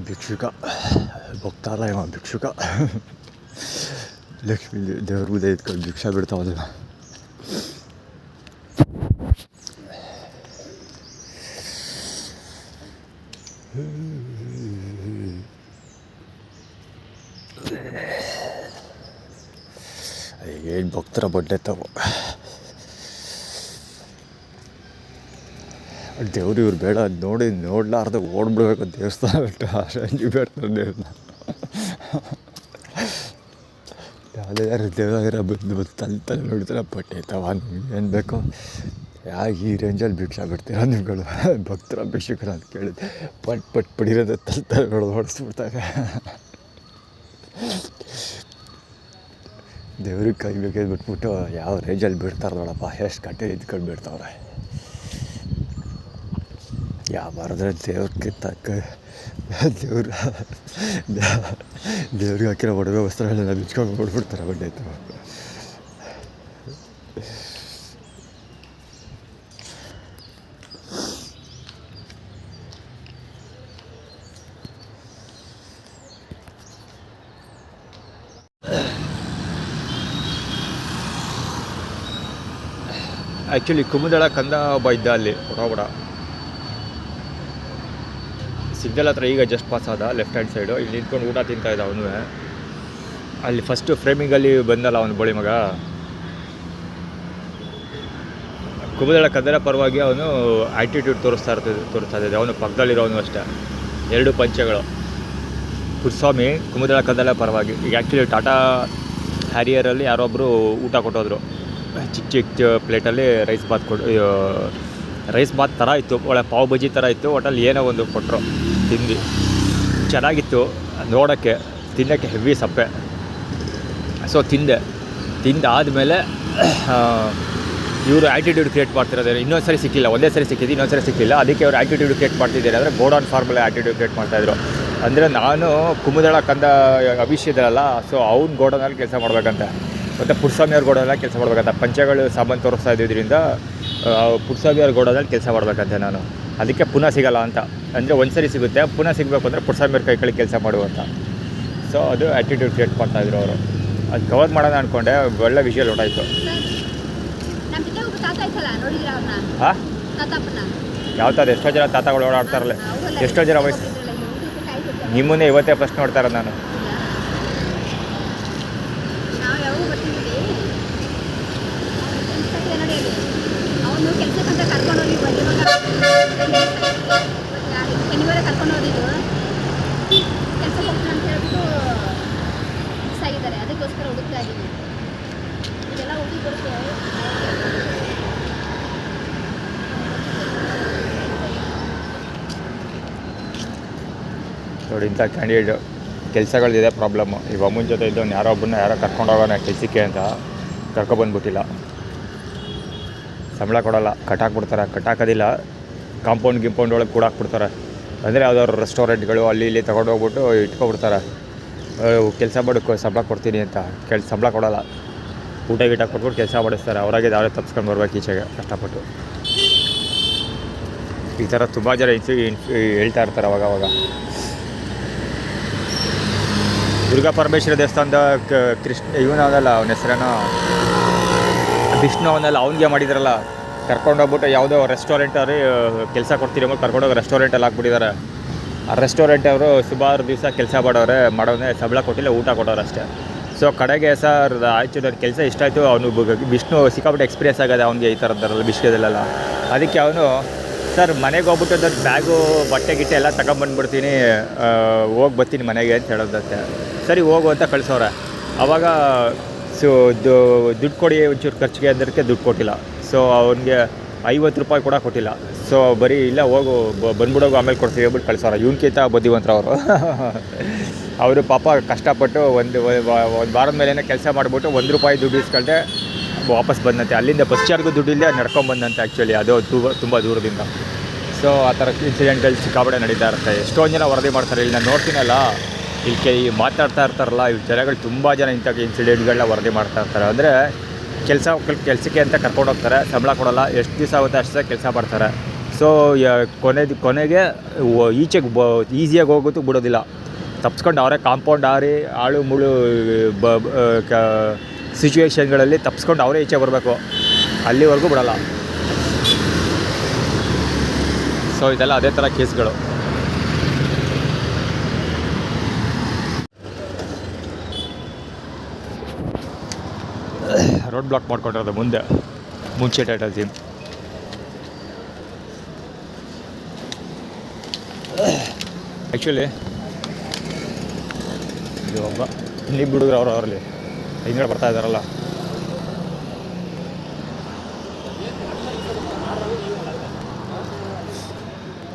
ಭಿಕ್ಷುಕ ಭಕ್ತಾಲ ಇವ ಭಿಕ್ಷುಕ. ಲಕ್ಷ್ಮೀ ದೇವ್ರಿಗೂ ಇದ್ಕೊಂಡು ಭಿಕ್ಷಾ ಬಿಡ್ತಾವಲ್ಲ. ಏನು ಭಕ್ತರ ಬಡ್ಡೆ ತಾವು ದೇವ್ರು ಇವ್ರು ಬೇಡ ಅದು ನೋಡ್ಲಾರ್ದ ಓಡ್ಬಿಡ್ಬೇಕು ದೇವಸ್ಥಾನ ಬಿಟ್ಟು ಅಷ್ಟು ಬೇಡ್ತಾರೆ ದೇವ್ರನ್ನ. ಯಾವುದೇ ದೇವರ ಬಂದು ತಲೆ ನೋಡ್ತಾರೆ ಬಟ್ಟೆ ತಾವ ಏನು ಬೇಕೋ ಈ ರೇಂಜಲ್ಲಿ ಭಿಕ್ಷಾ ಬಿಡ್ತೀರ ನಿಮ್ಗಳು ಭಕ್ತರ ಭಿಕ್ಷುಕರ ಅಂತ ಕೇಳಿದೆ. ಪಟ್ ಪಡಿರೋದು ತಲೆ ನೋಡೋದು ಹೊಡೆಸ್ಬಿಡ್ತಾರೆ. ದೇವ್ರಿಗೆ ಕೈ ಬೇಕಾದ್ ಬಿಟ್ಬಿಟ್ಟು ಯಾವ ರೇಂಜಲ್ಲಿ ಬಿಡ್ತಾರೆ ನೋಡಪ್ಪ, ಎಷ್ಟು ಗಂಟೆ ಇದ್ಕೊಂಡು ಬಿಡ್ತಾವ್ರೆ. ಯಾವಾರದ್ರೆ ದೇವ್ರಿಗೆ ತಕ್ಕ ದೇವ್ರಿಗೆ ಹಾಕಿರೋ ಒಡವೆ ವಸ್ತ್ರಗಳನ್ನ ಬಿಚ್ಕೊಂಡು ಕೊಡ್ಬಿಡ್ತಾರೆ ಬಡ್ಡೆ ಆಯ್ತು. ಆ್ಯಕ್ಚುಲಿ ಕುಮುದಳ ಕಂದ ಒಬ್ಬ ಇದ್ದ ಅಲ್ಲಿ ಹೊರಬಡ ಸಿಗ್ನಲ್ ಹತ್ರ. ಈಗ ಜಸ್ಟ್ ಪಾಸ್ ಆದ ಲೆಫ್ಟ್ ಹ್ಯಾಂಡ್ ಸೈಡು. ಇಲ್ಲಿ ನಿಂತ್ಕೊಂಡು ಊಟ ತಿಂತಾಯಿದ್ದ ಅವನು. ಅಲ್ಲಿ ಫಸ್ಟು ಫ್ರೇಮಿಂಗಲ್ಲಿ ಬಂದಲ್ಲ ಅವನು ಬೋಳಿ ಮಗ. ಕುಮುದಳ ಕಂದರ ಪರವಾಗಿ ಅವನು ಆ್ಯಟಿಟ್ಯೂಡ್ ತೋರಿಸ್ತಾ ಇದ್ದ. ಅವನು ಪಕ್ಕದಲ್ಲಿರೋನು ಅಷ್ಟೇ. 2 ಪಂಚಗಳು ಪುರುಸ್ವಾಮಿ ಕುಮುದಳ ಕಂದರ ಪರವಾಗಿ. ಈಗ ಆ್ಯಕ್ಚುಲಿ ಟಾಟಾ ಹ್ಯಾರಿಯರಲ್ಲಿ ಯಾರೊಬ್ಬರು ಊಟ ಕೊಟ್ಟೋದ್ರು. ಚಿಕ್ಕ ಪ್ಲೇಟಲ್ಲಿ ರೈಸ್ ಬಾತ್ ಥರ ಇತ್ತು, ಒಳ್ಳೆ ಪಾವ್ ಬಜ್ಜಿ ಥರ ಇತ್ತು. ಒಟ್ಟಲ್ಲಿ ಏನೋ ಒಂದು ಕೊಟ್ಟರು, ತಿಂದು ಚೆನ್ನಾಗಿತ್ತು ನೋಡೋಕ್ಕೆ, ತಿನ್ನೋಕ್ಕೆ ಹೆವಿ ಸಪ್ಪೆ. ಸೊ ತಿಂದಾದಮೇಲೆ ಇವರು ಆ್ಯಟಿಟ್ಯೂಡ್ ಕ್ರಿಯೇಟ್ ಮಾಡ್ತಿರೋದೇನು, ಇನ್ನೊಂದು ಸರಿ ಸಿಕ್ಕಿಲ್ಲ, ಒಂದೇ ಸರಿ ಸಿಕ್ಕಿದ್ದು, ಇನ್ನೊಂದು ಸರಿ ಸಿಕ್ಕಿಲ್ಲ. ಅದಕ್ಕೆ ಅವರು ಆ್ಯಟಿಟ್ಯೂಡ್ ಕ್ರಿಯೇಟ್ ಮಾಡ್ತಿದ್ದಾರೆ. ಅಂದರೆ ಗೋಡೌನ್ ಫಾರ್ಮಲ್ಲಿ ಆ್ಯಟಿಟ್ಯೂಡ್ ಕ್ರಿಯೇಟ್ ಮಾಡ್ತಾಯಿದ್ರು. ಅಂದರೆ ನಾನು ಕುಮುದಳ ಕಂದ ಅಭಿಷೇಕಲ್ಲ, ಸೊ ಅವ್ನ ಗೋಡೌನಲ್ಲಿ ಕೆಲಸ ಮಾಡಬೇಕಂತ, ಮತ್ತು ಪುರುಸ್ವಾಮಿಯವ್ರ ಗೋಡೌನಲ್ಲಿ ಕೆಲಸ ಮಾಡ್ಬೇಕಂತ. ಪಂಚಗಳು ಸಾಮಾನು ತೋರಿಸ್ತಾ ಇದ್ದಿದ್ದರಿಂದ ಪುರುಸ್ವಾಮಿಯವ್ರ ಗೋಡೌನಲ್ಲಿ ಕೆಲಸ ಮಾಡ್ಬೇಕಂತೆ ನಾನು. ಅದಕ್ಕೆ ಪುನಃ ಸಿಗೋಲ್ಲ ಅಂತ. ಅಂದರೆ ಒಂದು ಸರಿ ಸಿಗುತ್ತೆ, ಪುನಃ ಸಿಗಬೇಕು ಅಂದರೆ ಪುರುಸ್ವಾಮಿಯವ್ರ ಕೈ ಕೆಲಸ ಮಾಡುವಂತ. ಸೊ ಅದು ಆ್ಯಟಿಟ್ಯೂಡ್ ಕ್ರಿಯೇಟ್ ಮಾಡ್ತಾಯಿದ್ರು ಅವರು. ಅದು ಕವರ್ ಮಾಡೋಣ ಅಂದ್ಕೊಂಡೆ, ಒಳ್ಳೆ ವಿಷಯ ಹೊರಟಾಯಿತು. ಹಾಂ, ಯಾವ ಥರ ಎಷ್ಟೋ ಜನ ತಾತಗಳು ಓಡಾಡ್ತಾರಲ್ಲ, ಎಷ್ಟೋ ಜನ ವಯಸ್ಸು. ನಿಮ್ಮನ್ನೇ ಇವತ್ತೇ ಫಸ್ಟ್ ನೋಡ್ತಾರೆ ನಾನು. ಅದಕ್ಕೋಸ್ಕರ ಹುಡುಕ್ತಾ ಇದ್ದೀನಿ. ಇದೆಲ್ಲ ಹುಡುಗಿ ಬರುತ್ತೆ. ನೋಡಿ, ಇಂಥ ಕ್ಯಾಂಡಿಡೇಟ್ ಕೆಲಸಗಳಿದೆ ಪ್ರಾಬ್ಲಮ್ಮು. ಈಗ ಅಮ್ಮನ ಜೊತೆ ಇದ್ದವನು ಯಾರೋ ಕರ್ಕೊಂಡೋಗೋಣ ಕೆಲಸಕ್ಕೆ ಅಂತ ಕರ್ಕೊಬಂದ್ಬಿಟ್ಟಿಲ್ಲ. ಸಂಬಳ ಕೊಡೋಲ್ಲ, ಕಟ್ಟಾಕ್ಬಿಡ್ತಾರೆ. ಕಟ್ಟಾಕೋದಿಲ್ಲ, ಕಾಂಪೌಂಡ್ ಒಳಗೆ ಕೂಡ ಹಾಕ್ಬಿಡ್ತಾರೆ. ಅಂದರೆ ಯಾವ್ದಾದ್ರು ರೆಸ್ಟೋರೆಂಟ್ಗಳು ಅಲ್ಲಿ ಇಲ್ಲಿ ತೊಗೊಂಡೋಗ್ಬಿಟ್ಟು ಇಟ್ಕೊಬಿಡ್ತಾರೆ. ಕೆಲಸ ಮಾಡೋಕ್ಕೆ ಸಂಬಳ ಕೊಡ್ತೀನಿ ಅಂತ ಸಂಬಳ ಕೊಡೋಲ್ಲ. ಊಟ ಕೊಟ್ಬಿಟ್ಟು ಕೆಲಸ ಮಾಡಿಸ್ತಾರೆ. ಅವರಾಗೆ ಯಾರೇ ತಪ್ಸ್ಕೊಂಡು ಬರ್ಬೇಕು ಈಚೆಗೆ ಕಷ್ಟಪಟ್ಟು. ಈ ಥರ ತುಂಬ ಜನ ಹೇಳ್ತಾ ಇರ್ತಾರೆ ಅವಾಗ. ದುರ್ಗಾ ಪರಮೇಶ್ವರ ದೇವಸ್ಥಾನದ ಇವನವನಲ್ಲ, ಅವನ ಹೆಸರೇನೋ ವಿಷ್ಣು ಅವನಲ್ಲ, ಅವನಿಗೆ ಮಾಡಿದ್ರಲ್ಲ, ಕರ್ಕೊಂಡೋಗ್ಬಿಟ್ಟು ಯಾವುದೋ ರೆಸ್ಟೋರೆಂಟಲ್ಲಿ ಕೆಲಸ ಕೊಡ್ತೀರಿ ಅಂದ್ಬಿಟ್ಟು ಕರ್ಕೊಂಡೋಗಿ ರೆಸ್ಟೋರೆಂಟಲ್ಲಿ ಹಾಕ್ಬಿಟ್ಟಿದ್ದಾರೆ. ಆ ರೆಸ್ಟೋರೆಂಟ್ ಅವರು ಸುಮಾರು ದಿವಸ ಕೆಲಸ ಮಾಡೋನೇ ಸಂಬಳ ಕೊಟ್ಟಿಲ್ಲ, ಊಟ ಕೊಟ್ಟವ್ರು ಅಷ್ಟೇ. ಸೊ ಕಡೆಗೆ ಸರ್ ಆಯ್ತು, ನನ್ನ ಕೆಲಸ ಇಷ್ಟ ಆಯಿತು. ಅವನು ವಿಷ್ಣು ಸಿಕ್ಕಾಬಿಟ್ಟು ಎಕ್ಸ್ಪೀರಿಯನ್ಸ್ ಆಗಿದೆ ಅವನಿಗೆ ಈ ಥರದ್ದಲ್ಲ ವಿಷಯದಲ್ಲೆಲ್ಲ. ಅದಕ್ಕೆ ಅವನು ಸರ್ ಮನೆಗೆ ಹೋಗ್ಬಿಟ್ಟು ನನ್ನ ಬ್ಯಾಗು ಬಟ್ಟೆ ಗಿಟ್ಟೆ ಎಲ್ಲ ತಗೊಂಬಂದ್ಬಿಡ್ತೀನಿ, ಹೋಗಿ ಬರ್ತೀನಿ ಮನೆಗೆ ಅಂತ ಹೇಳೋದಂತೆ. ಸರಿ ಹೋಗು ಅಂತ ಕಳಿಸೋರೆ. ಆವಾಗ ದುಡ್ಡು ಕೊಡಿ ಒಂಚೂರು ಖರ್ಚಿಗೆ ಅದಕ್ಕೆ ದುಡ್ಡು ಕೊಟ್ಟಿಲ್ಲ. ಸೊ ಅವನಿಗೆ 50 ರೂಪಾಯಿ ಕೂಡ ಕೊಟ್ಟಿಲ್ಲ. ಸೊ ಬರೀ ಇಲ್ಲ ಹೋಗು ಬಂದ್ಬಿಡೋಗು ಆಮೇಲೆ ಕೊಡ್ತೀವಿ ಹೇಳ್ಬಿಟ್ಟು ಕಳಿಸೋರ. ಇವನ್ಕಿಂತ ಬುದ್ಧಿವಂತರು ಅವರು ಪಾಪ ಕಷ್ಟಪಟ್ಟು ಒಂದು ವಾರದ ಮೇಲೇನೆ ಕೆಲಸ ಮಾಡಿಬಿಟ್ಟು 1 ರೂಪಾಯಿ ದುಡ್ಡು ಇಸ್ಕೊಳ್ದೆ ವಾಪಸ್ ಬಂದಂತೆ. ಅಲ್ಲಿಂದ ಬಸ್ ಚಾರ್ಜು ದುಡ್ಡಿಲ್ಲದೆ ನಡ್ಕೊಂಬಂದಂತೆ. ಆ್ಯಕ್ಚುಲಿ ಅದು ತುಂಬ ದೂರದಿಂದ. ಸೊ ಆ ಥರ ಇನ್ಸಿಡೆಂಟ್ಗಳು ಸಿಕ್ಕಾಪಟ್ಟೆ ನಡೀತಾ ಇರುತ್ತೆ. ಎಷ್ಟೊಂದು ಜನ ವರದಿ ಮಾಡ್ತಾರೆ. ಇಲ್ಲಿ ನಾನು ನೋಡ್ತೀನಲ್ಲ, ಇಲ್ಲಿ ಮಾತಾಡ್ತಾ ಇರ್ತಾರಲ್ಲ, ಈ ಜನಗಳು ತುಂಬ ಜನ ಇಂಥ ಇನ್ಸಿಡೆಂಟ್ಗಳನ್ನ ವರದಿ ಮಾಡ್ತಾ ಇರ್ತಾರೆ. ಅಂದರೆ ಕೆಲಸಕ್ಕೆ ಅಂತ ಕರ್ಕೊಂಡೋಗ್ತಾರೆ, ಸಂಬಳ ಕೊಡೋಲ್ಲ, ಎಷ್ಟು ದಿವಸ ಆಗುತ್ತೆ ಅಷ್ಟೇ ಕೆಲಸ ಮಾಡ್ತಾರೆ. ಸೊ ಕೊನೆಗೆ ಈಚೆಗೆ ಈಸಿಯಾಗಿ ಹೋಗೋದು ಬಿಡೋದಿಲ್ಲ, ತಪ್ಸ್ಕೊಂಡು ಅವರೇ ಕಾಂಪೌಂಡ್ ಆರಿ ಆಳು ಮುಳು ಸಿಚುವೇಶನ್ಗಳಲ್ಲಿ ತಪ್ಸ್ಕೊಂಡು ಅವರೇ ಈಚೆ ಬರಬೇಕು, ಅಲ್ಲಿವರೆಗೂ ಬಿಡಲ್ಲ. ಸೊ ಇದೆಲ್ಲ ಅದೇ ಥರ ಕೇಸ್ಗಳು. ರೋಡ್ ಬ್ಲಾಕ್ ಮಾಡ್ಕೊಂಡಿರೋದು ಮುಂಚೆ ಟೈಟಲ್ ಟೀಮ್. ಆ್ಯಕ್ಚುಲಿ ಇದು ಒಬ್ಬ ಇನ್ನಿಬ್ಬರು ಹುಡುಗರು ಅವರಲ್ಲಿ ಹಿಂಗಡೆ ಬರ್ತಾ ಇದ್ದಾರಲ್ಲ,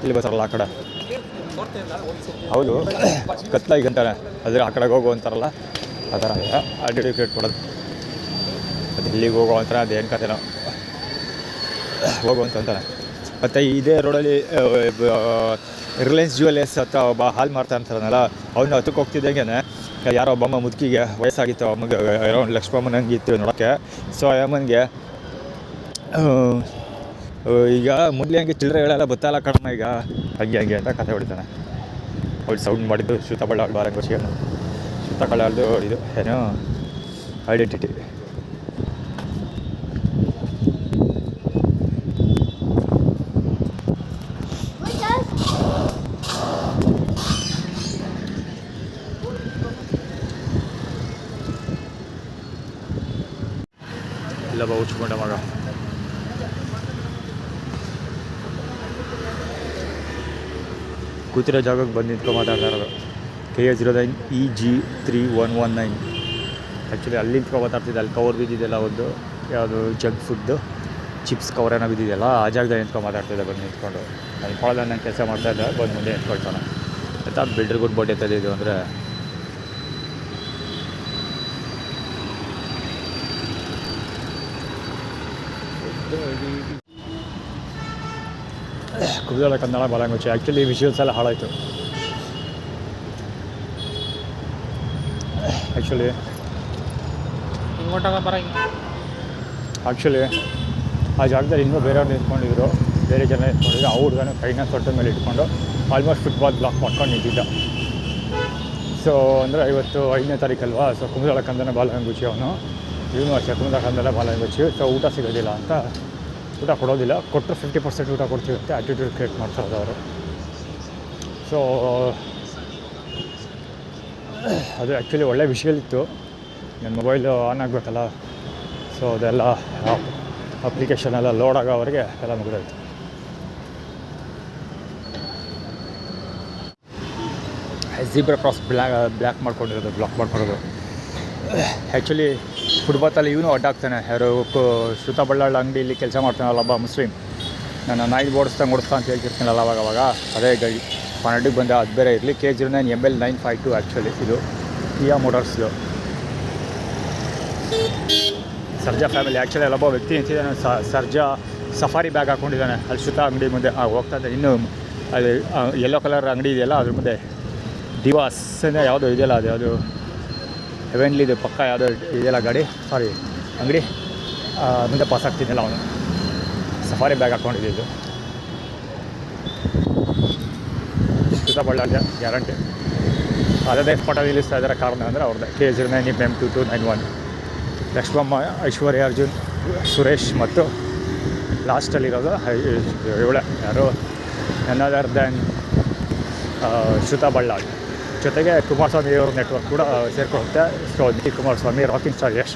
ಇಲ್ಲಿ ಬರ್ತಾರಲ್ಲ ಆ ಕಡೆ, ಹೌದು ಕತ್ಲಾಗಿ ಅಂತಾರೆ, ಆದರೆ ಆ ಕಡೆಗೆ ಹೋಗು ಅಂತಾರಲ್ಲ ಆ ಥರ ಆಟಿಟ್ಯೂಡ್ ಕೊಡೋದು. ಅದು ಇಲ್ಲಿಗೆ ಹೋಗೋ ಅಂತಾರೆ, ಅದೇನು ಕತೆನೋ ಹೋಗು ಅಂತಾರೆ. ಮತ್ತು ಇದೇ ರೋಡಲ್ಲಿ ರಿಲಯನ್ಸ್ ಜ್ಯುವೆಲ್ಲರ್ಸ್ ಅಥವಾ ಒಬ್ಬ ಹಾಲು ಮಾರ್ತಾ ಅಂತಾರನಲ್ಲ, ಅವನ್ನ ಹತ್ತಕ್ಕೆ ಹೋಗ್ತಿದ್ದಂಗೆ ಯಾರೋ ಒಬ್ಬಮ್ಮ ಮುದುಕಿಗೆ ವಯಸ್ಸಾಗಿತ್ತು, ಅಮ್ಮಗೆ ಅರೌಂಡ್ ಲಕ್ಷ್ಮಮ್ಮನ ಹಂಗಿತ್ತು ನೋಡೋಕ್ಕೆ. ಸೊ ಅಮ್ಮನಿಗೆ ಈಗ ಮೊದಲೇ ಹಂಗೆ ಚಿಲ್ಲರೆಗಳೆಲ್ಲ ಗೊತ್ತಲ್ಲ ಕಡಿಮೆ, ಈಗ ಹಂಗೆ ಅಂತ ಕಥೆ ಹೊಡಿತಾನೆ. ಅವ್ಳು ಸೌಂಡ್ ಮಾಡಿದ್ದು ಶ್ರುತ ಬಳ್ಳಾಳ್ ಬಾರಂಗೋಚಿಯನ್ನು, ಶ್ರುತ ಬಳ್ಳಾಳ್ದು ಇದು ಏನೋ ಐಡೆಂಟಿಟಿ. ಇಲ್ಲ ಹುಚ್ಕೊಂಡ ಮಗ. ಕೂತಿರೋ ಜಾಗಕ್ಕೆ ಬಂದು ನಿಂತ್ಕೊಂಡು ಮಾತಾಡ್ತಾ ಇರೋದು KA09 EG3119. ಆ್ಯಕ್ಚುಲಿ ಅಲ್ಲಿ ನಿಂತ್ಕೊಂಡು ಮಾತಾಡ್ತಿದ್ದೆ, ಅಲ್ಲಿ ಕವರ್ ಬಿದ್ದಿದೆಯಲ್ಲ ಒಂದು ಯಾವುದು ಜಂಕ್ ಫುಡ್ದು ಚಿಪ್ಸ್ ಕವರ್ ಏನೋ ಬಿದ್ದಿದೆಯಲ್ಲ, ಆ ಜಾಗದಲ್ಲಿ ನಿಂತ್ಕೊಂಡು ಮಾತಾಡ್ತಿದ್ದೆ ಬಂದು ನಿಂತ್ಕೊಂಡು. ಅಲ್ಲಿ ಪಾಳದ ನಾನು ಕೆಲಸ ಮಾಡ್ತಾಯಿದ್ದೆ, ಬಂದು ಮುಂದೆ ನಿಂತ್ಕೊಳ್ತಾನೆ. ಆಯ್ತಾ ಬಿಲ್ಡರ್ ಗುಡ್ ಬೋಟ್ ಎತ್ತದಿದ್ದು ಅಂದರೆ ಕುಬ್ಜಾಳ ಕನ್ನಡ ಬಾಲಂಗುಚ್ಚಿ. ಆ್ಯಕ್ಚುಲಿ ವಿಷುವಲ್ಸ್ ಎಲ್ಲ ಹಾಳಾಯಿತು. ಆ್ಯಕ್ಚುಲಿ ಆ ಜಾಗದಲ್ಲಿ ಇನ್ನೂ ಬೇರೆಯವ್ರು ನಿಂತ್ಕೊಂಡಿದ್ರು, ಬೇರೆ ಜನ ನಿಂತ್ಕೊಂಡಿದ್ರು. ಆ ಹುಡುಗನ ಕೈನ ತೊಟ್ಟದ ಮೇಲೆ ಇಟ್ಕೊಂಡು ಆಲ್ಮೋಸ್ಟ್ ಫುಟ್ಬಾಲ್ ಬ್ಲಾಕ್ ಮಾಡ್ಕೊಂಡು ನಿಂತಿದ್ದ. ಸೊ ಅಂದರೆ ಇವತ್ತು 5ನೇ ತಾರೀಕಲ್ವಾ, ಸೊ ಕುಂಬಳ ಕಂದನ ಬಾಲಂಗುಚ್ಚಿ ಅವನು, ಇವನು ಅಷ್ಟೇ ಕುಂಬಳ ಕಂದನ ಬಾಲಂಗುಚ್ಚಿ. ಸೊ ಊಟ ಸಿಗೋದಿಲ್ಲ ಅಂತ, ಊಟ ಕೊಡೋದಿಲ್ಲ, ಕೊಟ್ಟರೆ 50% ಊಟ ಕೊಡ್ತೀವಿ ಅಂತ ಆ್ಯಟಿಟ್ಯೂಡ್ ಕ್ರಿಯೇಟ್ ಮಾಡ್ತಾರೆ ಅವರು. ಸೊ ಅದು ಆ್ಯಕ್ಚುಲಿ ಒಳ್ಳೆ ವಿಷಯಲ್ಲಿತ್ತು. ನನ್ನ ಮೊಬೈಲು ಆನ್ ಆಗಬೇಕಲ್ಲ, ಸೊ ಅದೆಲ್ಲ ಅಪ್ಲಿಕೇಶನ್ ಎಲ್ಲ ಲೋಡ್ ಆಗೋವರೆಗೆ ಎಲ್ಲ ಮುಗಿದೋಯ್ತು. ಝೀಬ್ರಾ ಕ್ರಾಸ್ ಬ್ಲ್ಯಾಕ್ ಮಾಡ್ಕೊಂಡಿರೋದು, ಬ್ಲಾಕ್ ಮಾಡ್ಕೊಂಡಿರೋದು. ಆ್ಯಕ್ಚುಲಿ ಫುಟ್ಬಾತಲ್ಲಿ ಇವನು ಅಡ್ಡಾಗ್ತಾನೆ, ಯಾರು ಶ್ರುತ ಬಳ್ಳಾಳ ಅಂಗಡಿಯಲ್ಲಿ ಕೆಲಸ ಮಾಡ್ತಾನಲ್ಲ ಒಬ್ಬ ಮುಸ್ಲಿಮ್, ನಾನು ನಾಯಿ ಓಡಿಸ್ತಾ ಅಂತ ಹೇಳ್ತಿರ್ತೀನಲ್ಲ ಅವಾಗ ಅದೇ ಗಾಡಿ ಪನ್ನಡಿಗೆ ಬಂದ. ಅದು ಬೇರೆ ಇರಲಿ, KA09 ML952. ಆ್ಯಕ್ಚುಲಿ ಇದು ಕಿಯಾ ಮೋಟಾರ್ಸ್ದು ಸರ್ಜಾ ಫ್ಯಾಮಿಲಿ. ಆ್ಯಕ್ಚುಲಿ ಅಲ್ಲೊಬ್ಬ ವ್ಯಕ್ತಿ ನಿಂತಿದ್ದಾನೆ, ಸರ್ಜಾ ಸಫಾರಿ ಬ್ಯಾಗ್ ಹಾಕ್ಕೊಂಡಿದ್ದಾನೆ ಅಲ್ಲಿ ಶ್ರುತ ಅಂಗಡಿ ಮುಂದೆ ಹೋಗ್ತಾ ಇದ್ದೆ. ಇನ್ನೂ ಅದು ಯೆಲ್ಲೋ ಕಲರ್ ಅಂಗಡಿ ಇದೆಯಲ್ಲ, ಅದ್ರ ಮುಂದೆ ದಿವಾಸ್ ಯಾವುದೋ ಇದೆಯಲ್ಲ, ಅದು ಯಾವುದು ಹೆವೆನ್ಲಿದು ಪಕ್ಕ ಯಾವುದೋ ಇದೆಯಲ್ಲ ಗಾಡಿ, ಸಾರಿ ಅಂಗಡಿ, ಮುಂದೆ ಪಾಸ್ ಆಗ್ತಿದ್ದಿಲ್ಲ ಅವನು. ಸಫಾರಿ ಬ್ಯಾಗ್ ಹಾಕ್ಕೊಂಡಿದ್ದು ಶ್ರುತ ಬಳ್ಳಾಳ ಗ್ಯಾರಂಟಿ. ಅದೇ ಫೋಟೋ ನಿಲ್ಲಿಸ್ತಾ ಇದ್ದಾರೆ ಕಾರಣ ಅಂದರೆ ಅವ್ರದ್ದೇ KA09 M2291. ಲಕ್ಷ್ಮಮ್ಮ, ಐಶ್ವರ್ಯ ಅರ್ಜುನ್, ಸುರೇಶ್ ಮತ್ತು ಲಾಸ್ಟಲ್ಲಿರೋದು ಇವಳೆ ಯಾರು ಅನದರ್ ದ್ಯಾನ್ ಶ್ರುತ ಬಳ್ಳಾಳ್. ಜೊತೆಗೆ ಕುಮಾರಸ್ವಾಮಿ ಅವ್ರ ನೆಟ್ವರ್ಕ್ ಕೂಡ ಸೇರ್ಕೊಳ್ಳುತ್ತೆ. So Kumaraswamy, rocking star Yash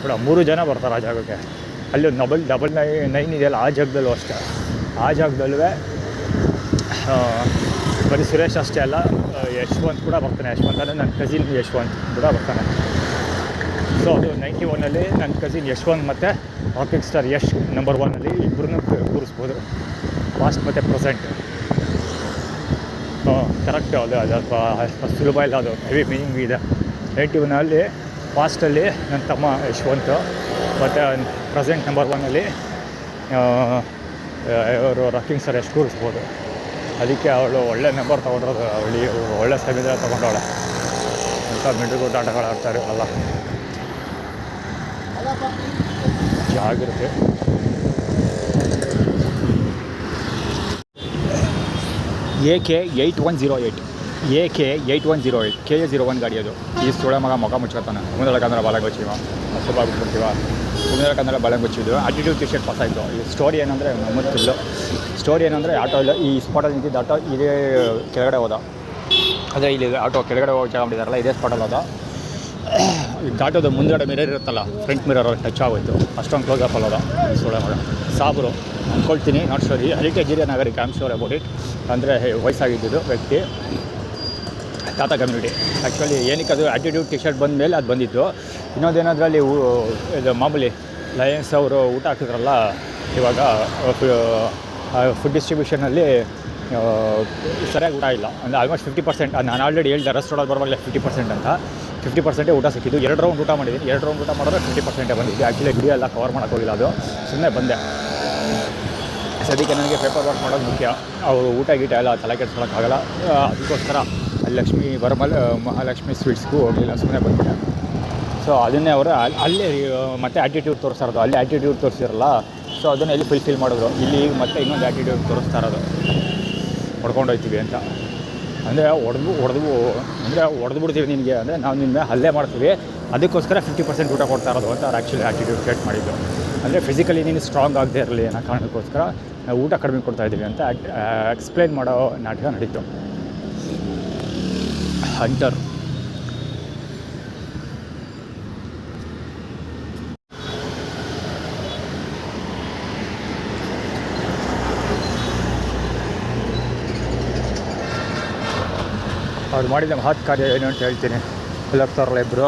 ಕೂಡ 3 ಜನ ಬರ್ತಾರೆ ಆ ಜಾಗಕ್ಕೆ. ಅಲ್ಲಿ ಒಂದು ಡಬಲ್ 9 ಇದೆಯಲ್ಲ, ಆ ಜಾಗದಲ್ಲೂ ಅಷ್ಟೇ. ಆ ಜಾಗದಲ್ಲೂ ಬರೀ ಸುರೇಶ್ ಅಷ್ಟೇ ಅಲ್ಲ, ಯಶ್ವಂತ್ ಕೂಡ ಬರ್ತಾನೆ. ಯಶ್ವಂತ್ ಅಂದರೆ ನನ್ನ ಕಸಿನ್ ಯಶ್ವಂತ್ ಕೂಡ ಬರ್ತಾನೆ. ಸೊ ಅದು 91ನಲ್ಲಿ ನನ್ನ ಕಸಿನ್ ಯಶ್ವಂತ್ ಮತ್ತು ರಾಕಿಂಗ್ ಸ್ಟಾರ್ ಯಶ್ ನಂಬರ್ 1 ಇಬ್ಬರನ್ನೂ ಕೂರಿಸ್ಬೋದು, ಪಾಸ್ಟ್ ಮತ್ತು ಪ್ರೆಸೆಂಟ್. ಕರೆಕ್ಟ್ ಅದು ಅಷ್ಟು ಸುಲಭ ಇಲ್ಲ, ಅದು ಹೆವಿ ಮೀನಿಂಗ್ ಇದೆ. 91ನಲ್ಲಿ ಪಾಸ್ಟಲ್ಲಿ ನನ್ನ ತಮ್ಮ ಯಶವಂತ್ ಮತ್ತು ಪ್ರೆಸೆಂಟ್ ನಂಬರ್ 1 ಅವರು ರಾಕಿಂಗ್ ಸ್ಟಾರ್ ಯಶ್ ಕೂರಿಸ್ಬೋದು. ಅದಕ್ಕೆ ಅವಳು ಒಳ್ಳೆ ನಂಬರ್ ತೊಗೊಂಡಿರೋದು, ಅವಳಿ ಒಳ್ಳೆ ಸಂವಿಧಾನ ತೊಗೊಂಡವಳೆ ಅಂತ ಮಿಡ್ರಿಗೂ ಆಟಗಳು ಆಡ್ತಾರೆ ಅಲ್ಲ. ಜಾಗ್ರತೆ. AK8108 AK8108 KA01 ಗಾಡಿ ಅದು. ಈ ಸುಳೆ ಮಗ ಮುಚ್ಕೊತಾನೆ ಮುಂದೆ ಕನ್ನಡ ಬಾಲಂಗೊಚ್ಚಿವ ಸ್ವಲ್ಪ ಬಿಟ್ಬಿಡ್ತೀವ ಮುಂದೆ ಕನ್ನಡ ಬಾಲಂಗೊಚ್ಚಿದ್ದು ಆಟಿಟ್ಯೂಡ್ ಟಿ ಶರ್ಟ್ ಪಾಸ್ ಆಯಿತು. ಈ ಸ್ಟೋರಿ ಏನಂದರೆ ಮುಚ್ಚಿದ್ದು ಸ್ಟೋರಿ ಏನಂದರೆ ಆಟೋ ಇಲ್ಲ ಈ ಸ್ಪಾಟಲ್ಲಿ ನಿಂತಿದ್ದು ಆಟೋ ಇದೇ ಕೆಳಗಡೆ ಹೋದ. ಅದೇ ಇಲ್ಲಿ ಆಟೋ ಕೆಳಗಡೆ ಹೋಗಿ ಜಾಗ ಮಾಡಿದಾರಲ್ಲ ಇದೇ ಸ್ಪಾಟಲ್ಲಿ ಹೋದ. ಆಟೋದ ಮುಂದುಗಡೆ ಮಿರರ್ ಇರುತ್ತಲ್ಲ ಫ್ರಂಟ್ ಮಿರರ್ ಟಚ್ ಆಗೋಯ್ತು. ಅಷ್ಟೊಂದು ಕ್ಲೋಸ್ ಅಪ್ ಅಲ್ಲೋದ ಸುಳೆ ಮಗ. ಸಾಬ್ರು ಅಂದ್ಕೊಳ್ತೀನಿ ನಾಟ್ ಸ್ಟೋರಿ ಹೆರಿಟೇಜ್ ಹಿರಿಯ ನಾಗರಿಕ I am sure about it. ಅಂದರೆ ವಯಸ್ಸಾಗಿದ್ದು ವ್ಯಕ್ತಿ ತಾತ ಕಮ್ಯುನಿಟಿ. ಆ್ಯಕ್ಚುಲಿ ಏನಕ್ಕೆ ಅದು ಆ್ಯಟಿಟ್ಯೂಡ್ ಟಿ ಶರ್ಟ್ ಬಂದ ಮೇಲೆ ಅದು ಬಂದಿದ್ದು. ಇನ್ನೊಂದೇನದ್ರಲ್ಲಿ ಇದು ಮಾಮೂಲಿ ಲಯನ್ಸ್ ಅವರು ಊಟ ಹಾಕಿದ್ರಲ್ಲ ಇವಾಗ ಫುಡ್ ಡಿಸ್ಟ್ರಿಬ್ಯೂಷನಲ್ಲಿ ಸರಿಯಾಗಿ ಊಟ ಇಲ್ಲ ಅಂದರೆ ಆಲ್ಮೋಸ್ಟ್ 50%. ನಾನು ಆಲ್ರೆಡಿ ಹೇಳಿದೆ ರೆಸ್ಟೋರೆಂಟ್ ಬರುವಾಗಲೇ 50% ಅಂತ. 50% ಊಟ ಸಿಕ್ಕಿದ್ದು. 2 ರೌಂಡ್ ಊಟ ಮಾಡಿದ್ದೀನಿ. 2 ರೌಂಡ್ ಊಟ ಮಾಡಿದ್ರೆ 50% ಬಂದಿದ್ದು. ಆ್ಯಕ್ಚುಲಿ ವಿಡಿಯೋ ಎಲ್ಲ ಕವರ್ ಮಾಡೋಕ್ಕೋಗಿಲ್ಲ, ಅದು ಸುಮ್ಮನೆ ಬಂದೆ. ಸದ್ಯಕ್ಕೆ ನನಗೆ ಪೇಪರ್ ವರ್ಕ್ ಮಾಡೋದು ಮುಖ್ಯ. ಅವರು ಊಟ ಗೀಟ ಎಲ್ಲ ತಲೆ ಕೆಡ್ಸ್ಕೊಳಕ್ಕಾಗಲ್ಲ. ಅದಕ್ಕೋಸ್ಕರ ಲಕ್ಷ್ಮೀ ಮಹಾಲಕ್ಷ್ಮಿ ಸ್ವೀಟ್ಸ್ಗೂ ಹೋಗಲಿಲ್ಲ, ಸುಮ್ಮನೆ ಬಂದಿದೆ. ಸೊ ಅದನ್ನೇ ಅವರು ಅಲ್ಲೇ ಮತ್ತೆ ಆ್ಯಟಿಟ್ಯೂಡ್ ತೋರಿಸ್ತಾರದು. ಅಲ್ಲಿ ಆ್ಯಟಿಟ್ಯೂಡ್ ತೋರಿಸಿರಲ್ಲ, ಸೊ ಅದನ್ನು ಎಲ್ಲಿ ಫುಲ್ಫಿಲ್ ಮಾಡಿದ್ರು. ಇಲ್ಲಿ ಮತ್ತೆ ಇನ್ನೊಂದು ಆ್ಯಟಿಟ್ಯೂಡ್ ತೋರಿಸ್ತಾ ಇರೋದು ಹೊಡ್ಕೊಂಡು ಹೋಗ್ತೀವಿ ಅಂತ. ಅಂದರೆ ಹೊಡೆದು ಬಿಡ್ತೀವಿ ನಿನಗೆ, ಅಂದರೆ ನಾವು ನಿನ್ನ ಹಲ್ಲೆ ಮಾಡ್ತೀವಿ, ಅದಕ್ಕೋಸ್ಕರ 50% ಊಟ ಕೊಡ್ತಾ ಇರೋದು ಅಂತ ಅವ್ರು ಆ್ಯಕ್ಚುಲಿ ಆ್ಯಟಿಟ್ಯೂಡ್ ಕ್ರಿಯೇಟ್ ಮಾಡಿದ್ದು. ಅಂದರೆ ಫಿಸಿಕಲಿ ನೀನು ಸ್ಟ್ರಾಂಗ್ ಆಗದೆ ಇರಲಿ ಅನ್ನೋ ಕಾರಣಕ್ಕೋಸ್ಕರ ನಾವು ಊಟ ಕಡಿಮೆ ಕೊಡ್ತಾಯಿದ್ದೀವಿ ಅಂತ ಎಕ್ಸ್ಪ್ಲೈನ್ ಮಾಡೋ ನಾಟಕ ನಡೀತು. ಹಂಟರ್ ಅವ್ರು ಮಾಡಿದ ಮಹತ್ ಕಾರ್ಯ ಏನು ಅಂತ ಹೇಳ್ತೀನಿ. ಎಲ್ಲರ್ತಾರಲ್ಲ ಇಬ್ಬರು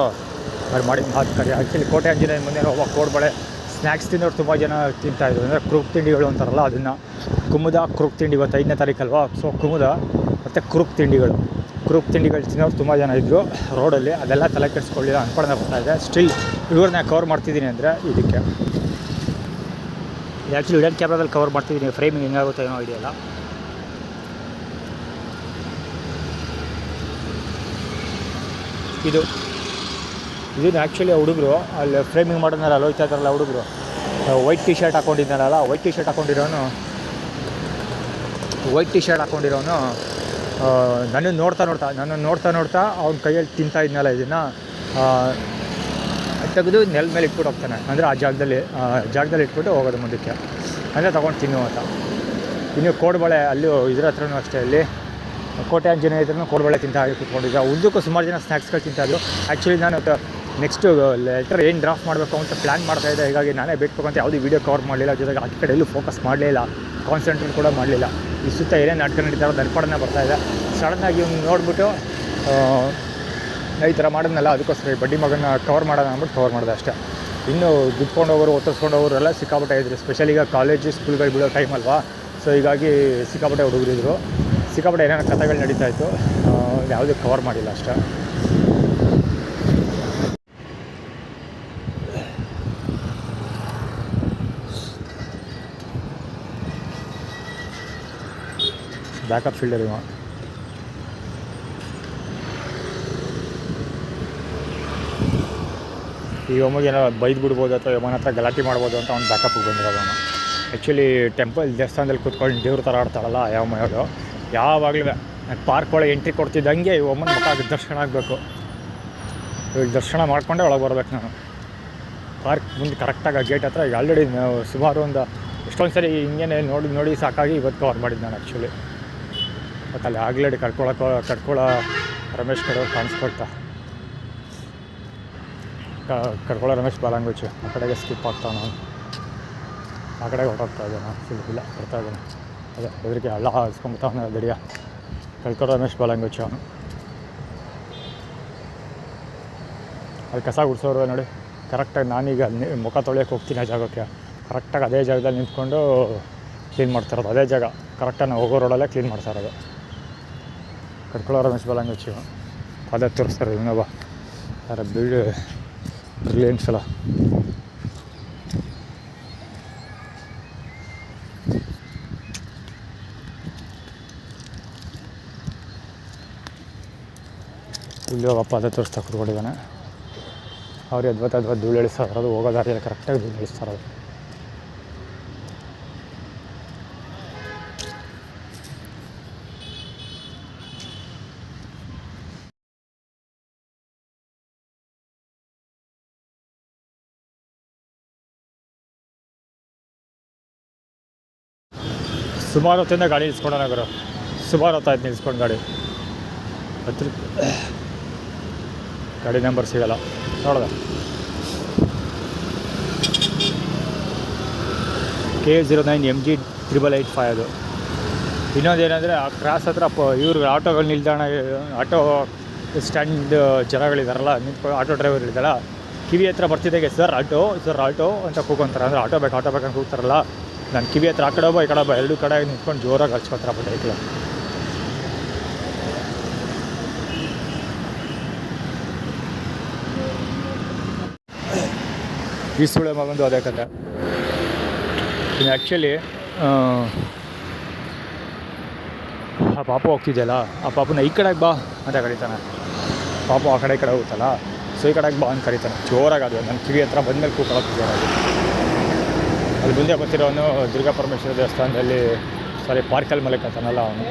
ಅವ್ರು ಮಾಡಿದ ಮಹತ್ ಕಾರ್ಯ. ಆ್ಯಕ್ಚುಲಿ ಕೋಟೆ ಆಂಜನೇಯ ಮುಂದೆ ಒಬ್ಬ ಕೋಡ್ಬಳೆ ಸ್ನ್ಯಾಕ್ಸ್ ತಿನ್ನೋರು ತುಂಬ ಜನ ತಿಂತಾಯಿದ್ರು. ಅಂದರೆ ಕುರುಕ್ ತಿಂಡಿಗಳು ಅಂತಾರಲ್ಲ ಅದನ್ನು. ಕುಮುದ ಕುರುಕ್ ತಿಂಡಿ ಇವತ್ತು 5ನೇ ತಾರೀಕಲ್ವಾ. ಸೊ ಕುಮುದ ಮತ್ತು ಕುರುಕ್ ತಿಂಡಿಗಳು ತಿನ್ನೋರು ತುಂಬ ಜನ ಇದ್ದರು ರೋಡಲ್ಲಿ. ಅದೆಲ್ಲ ತಲೆ ಕೆಡಿಸ್ಕೊಳ್ಳಿ ಅನ್ಕೊಳ್ಳೋಣ ಬರ್ತಾಯಿದೆ. ಸ್ಟಿಲ್ ಇವ್ರನ್ನ ಕವರ್ ಮಾಡ್ತಿದ್ದೀನಿ ಅಂದರೆ ಇದಕ್ಕೆ. ಆ್ಯಕ್ಚುಲಿ ಹಿಡನ್ ಕ್ಯಾಮ್ರಾದಲ್ಲಿ ಕವರ್ ಮಾಡ್ತಿದ್ದೀನಿ. ಫ್ರೇಮಿಂಗ್ ಹೆಂಗಾಗುತ್ತೆ ಏನೋ ಐಡಿಯಾ ಇಲ್ಲ. ಇದನ್ನು ಆ್ಯಕ್ಚುಲಿ ಹುಡುಗರು ಅಲ್ಲಿ ಫ್ರೇಮಿಂಗ್ ಮಾಡೋದ್ಮೇಲೆ ಅಲ್ಲಿ ಹೋಗ್ತಾ ಇದ್ದಾರಲ್ಲ ಹುಡುಗರು, ವೈಟ್ ಟಿ ಶರ್ಟ್ ಹಾಕ್ಕೊಂಡಿದ್ದಾನಲ್ಲ, ವೈಟ್ ಟಿ ಶರ್ಟ್ ಹಾಕ್ಕೊಂಡಿರೋನು ನನ್ನನ್ನು ನೋಡ್ತಾ ಅವ್ನ ಕೈಯಲ್ಲಿ ತಿಂತಾ ಇದ್ನಲ್ಲ ಇದನ್ನು ತೆಗೆದು ನೆಲದ ಮೇಲೆ ಇಟ್ಬಿಟ್ಟು ಹೋಗ್ತಾನೆ. ಅಂದರೆ ಆ ಜಾಗದಲ್ಲಿ ಇಟ್ಬಿಟ್ಟು ಹೋಗೋದು ಮುಂದಕ್ಕೆ, ಅಂದರೆ ತೊಗೊಂಡು ತಿನ್ನು ಅಂತ. ಇನ್ನು ಕೋಡ್ಬಳೆ ಅಲ್ಲಿ ಇದ್ರ ಹತ್ರನೂ ಅಷ್ಟೇ, ಅಲ್ಲಿ ಕೋಟೆ ಆಂಜನೇಯ ಹತ್ರನೂ ಕೋಡ್ಬಳೆ ತಿಂತ ಕೂತ್ಕೊಂಡಿದ್ದೆ. ಉದ್ದಕ್ಕೂ ಸುಮಾರು ಜನ ಸ್ನ್ಯಾಕ್ಸ್ಗಳು ತಿಂತಾಯಿದ್ರು. ಆ್ಯಕ್ಚುಲಿ ನಾನು ನೆಕ್ಸ್ಟು ಲೆಟರ್ ಏನು ಡ್ರಾಫ್ಟ್ ಮಾಡಬೇಕು ಅಂತ ಪ್ಲ್ಯಾನ್ ಮಾಡ್ತಾಯಿದ್ದೆ. ಹೀಗಾಗಿ ನಾನೇ ಬೇಕು ಅಂತ ಯಾವುದೂ ವೀಡಿಯೋ ಕವರ್ ಮಾಡಲಿಲ್ಲ. ಜೊತೆಗೆ ಆ ಕಡೆ ಎಲ್ಲೂ ಫೋಕಸ್ ಮಾಡಲಿಲ್ಲ, ಕಾನ್ಸಂಟ್ರೇಟ್ ಕೂಡ ಮಾಡಲಿಲ್ಲ. ಈ ಸುತ್ತ ಏನೇನು ನಾಟಕ ನಡೀತಾರೋ ದರ್ಪಣನೇ ಬರ್ತಾಯಿದೆ. ಸಡನ್ನಾಗಿ ಇವ್ನು ನೋಡಿಬಿಟ್ಟು ಈ ಥರ ಮಾಡೋದನ್ನಲ್ಲ, ಅದಕ್ಕೋಸ್ಕರ ಬಡ್ಡಿ ಮಗನ ಕವರ್ ಮಾಡೋಣ ಅಂದ್ಬಿಟ್ಟು ಕವರ್ ಮಾಡಿದೆ ಅಷ್ಟೇ. ಇನ್ನೂ ಗುದ್ಕೊಂಡೋಗೋರು ಒತ್ತರಿಸ್ಕೊಂಡೋರು ಎಲ್ಲ ಸಿಕ್ಕಾಪಟ್ಟೆ ಇದ್ರು. ಸ್ಪೆಷಲಿ ಈಗ ಕಾಲೇಜು ಸ್ಕೂಲ್ಗಳು ಬಿಡೋ ಟೈಮ್ ಅಲ್ವಾ. ಸೊ ಹೀಗಾಗಿ ಸಿಕ್ಕಾಪಟ್ಟೆ ಹುಡುಗರಿದ್ರು. ಸಿಕ್ಕಾಪಟ್ಟೆ ಏನೇನೋ ಕಥೆಗಳು ನಡೀತಾಯಿತ್ತು. ಯಾವುದೂ ಕವರ್ ಮಾಡಿಲ್ಲ ಅಷ್ಟೇ. ಬ್ಯಾಕಪ್ ಫೀಲ್ಡರ್ ಇವ. ಈಗ ಒಮ್ಮೆಗೆ ಏನೋ ಬೈದು ಬಿಡ್ಬೋದು ಅಥವಾ ಯಮನ ಹತ್ರ ಗಲಾಟೆ ಮಾಡ್ಬೋದು ಅಂತ ಅವ್ನು ಬ್ಯಾಕಪ್ಗೆ ಬಂದಿರೋದವನು. ಆ್ಯಕ್ಚುಲಿ ದೇವಸ್ಥಾನದಲ್ಲಿ ಕೂತ್ಕೊಂಡು ದೇವ್ರ ಥರ ಆಡ್ತಾಳಲ್ಲ ಯಾವಮ್ಮಯೋದು, ಯಾವಾಗಲೂ ಪಾರ್ಕ್ ಒಳಗೆ ಎಂಟ್ರಿ ಕೊಡ್ತಿದ್ದಂಗೆ ಈ ಒಮ್ಮನ ಮುಖ ದರ್ಶನ ಆಗಬೇಕು. ಇವಾಗ ದರ್ಶನ ಮಾಡಿಕೊಂಡೇ ಒಳಗೆ ಬರ್ಬೇಕು ನಾನು. ಪಾರ್ಕ್ ಮುಂದೆ ಕರೆಕ್ಟಾಗಿ ಗೇಟ್ ಹತ್ರ ಈಗ ಆಲ್ರೆಡಿ ನಾವು ಸುಮಾರು ಒಂದು ಎಷ್ಟೊಂದು ಸರಿ ಹಿಂಗೇನೆ ನೋಡಿ ಸಾಕಾಗಿ ಇವತ್ತು ಕವರ್ ಮಾಡಿದ್ದು ನಾನು ಆ್ಯಕ್ಚುಲಿ. ಮತ್ತು ಅಲ್ಲಿ ಆಗ್ಲೇಡಿ ಕಡ್ಕೊಳ್ಳೋ ರಮೇಶ್ ಕಡೆ ಕಾಣಿಸ್ಕೊಳ್ತಾ ಕಡ್ಕೊಳ್ಳೋ ರಮೇಶ್ ಬಾಲಂಗುಚ್ಚು ಆ ಕಡೆಗೆ ಸ್ಕಿಪ್ ಆಗ್ತಾವೆ. ನಾನು ಆ ಕಡೆಗೆ ಹೊರಟೋಗ್ತಾ ಇದ್ದೆ. ನಾನು ಇಲ್ಲ ಬರ್ತಾ ಇದ್ದೇನೆ. ಅದೇ ಬೆದರಿಕೆ ಹಳ್ಳ ಹಾಸ್ಕೊಂಬಿಡ್ತಾವನ್ನ ದಡಿಯ ಕಳ್ಕೊಳ್ಳೋ ರಮೇಶ್ ಬಾಲಂಗುಚ್ಚು ಅವನು. ಅಲ್ಲಿ ಕಸ ಗುಡಿಸೋರು ನೋಡಿ ಕರೆಕ್ಟಾಗಿ ನಾನೀಗ ಮುಖ ತೊಳೆಯೋಕ್ಕೆ ಹೋಗ್ತೀನಿ ಆ ಜಾಗಕ್ಕೆ. ಕರೆಕ್ಟಾಗಿ ಅದೇ ಜಾಗದಲ್ಲಿ ನಿಂತ್ಕೊಂಡು ಕ್ಲೀನ್ ಮಾಡ್ತಾಯಿರೋದು. ಅದೇ ಜಾಗ ಕರೆಕ್ಟಾಗಿ ನಾವು ಹೋಗೋ ರೋಡಲ್ಲೇ ಕ್ಲೀನ್ ಮಾಡ್ತಾ ಇರೋದು. ಕಡ್ಕೊಳ್ಳೋ ರಮೇಶ್ ಬಾಲಂಗುಚ್ಚು ಅದೇ ತೋರಿಸ್ತಾರೆ. ಇನ್ನೊಬ್ಬ ಯಾರ ಬ್ರಿಲಿಯಂಟ್ ಫೆಲೋ. ಇಲ್ಲಿ ಹೋಗಪ್ಪ ಅದೇ ತೋರಿಸ್ತಾ ಕೂತ್ಕೊಂಡಿದ್ದಾನೆ. ಅವ್ರು ಅದ್ವತ್ತು ಧೂಳು ಇಳಿಸ್ತಾ ಇರೋದು. ಹೋಗೋ ದಾರಿಯಲ್ಲಿ ಕರೆಕ್ಟಾಗಿ ಧೂಳು ಇಳಿಸ್ತಾ ಇರೋದು. ಸುಮಾರು ಹೊತ್ತಿಂದ ಗಾಡಿ ನಿಲ್ಸ್ಕೊಂಡೋಣ ಗುರು, ಸುಮಾರು ಹೊತ್ತಾಯ್ತು ನಿಲ್ಸ್ಕೊಂಡು ಗಾಡಿ. ಹತ್ರ ಗಾಡಿ ನಂಬರ್ ಸಿಗಲ್ಲ ನೋಡ್ದೆ. K09 MG8885 ಅದು. ಇನ್ನೊಂದೇನೆಂದರೆ ಆ ಕ್ರಾಸ್ ಹತ್ರ ಇವ್ರು ಆಟೋಗಳು ನಿಲ್ದಾಣ, ಆಟೋ ಸ್ಟ್ಯಾಂಡ್ ಜನಗಳಿದಾರಲ್ಲ, ನಿಂತ್ಕೊಂಡು ಆಟೋ ಡ್ರೈವರ್ ಇದ್ದಾರ, ಕಿವಿ ಹತ್ರ ಬರ್ತಿದ್ದಾಗೆ ಸರ್ ಆಟೋ ಅಂತ ಕೂಗೊಂತಾರೆ. ಅಂದರೆ ಆಟೋ ಬೇಕಂತ ಕೂಗ್ತಾರಲ್ಲ, ನಾನು ಕಿವಿ ಹತ್ರ ಆ ಕಡೆ ಒಬ್ಬ ಈ ಕಡೆ ಒಬ್ಬ ಎರಡೂ ಕಡೆ ನಿಂತ್ಕೊಂಡು ಜೋರಾಗಿ ಹಚ್ಕೊತಾರ ಬೈಕ್ಲ. ಈ ಸುಳೆ ಮಗಂದು ಅದೇ ಕತೆ. ಇನ್ನು ಆ್ಯಕ್ಚುಲಿ ಆ ಪಾಪು ಹೋಗ್ತಿದೆಯಲ್ಲ, ಆ ಪಾಪುನ ಈ ಕಡೆಗೆ ಬಾ ಅಂತ ಕರೀತಾನೆ. ಪಾಪು ಆ ಕಡೆ ಹೋಗುತ್ತಲ್ಲ, ಸೊ ಈ ಕಡೆಗೆ ಬಾ ಅಂತ ಕರೀತಾನೆ ಜೋರಾಗಿ. ಅದು ನನ್ನ ಕಿವಿ ಹತ್ರ ಬಂದಮೇಲೆ ಕೂಕೊಳ್ಳೋದು ಜೋರಾಗಿ. ಅಲ್ಲಿ ಮುಂದೆ ಬರ್ತಿರೋನು ದುರ್ಗಾ ಪರಮೇಶ್ವರ ದೇವಸ್ಥಾನದಲ್ಲಿ, ಸಾರಿ ಪಾರ್ಕಲ್ಲಿ ಮಲಕ್ಕಂತಾನಲ್ಲ ಅವನು.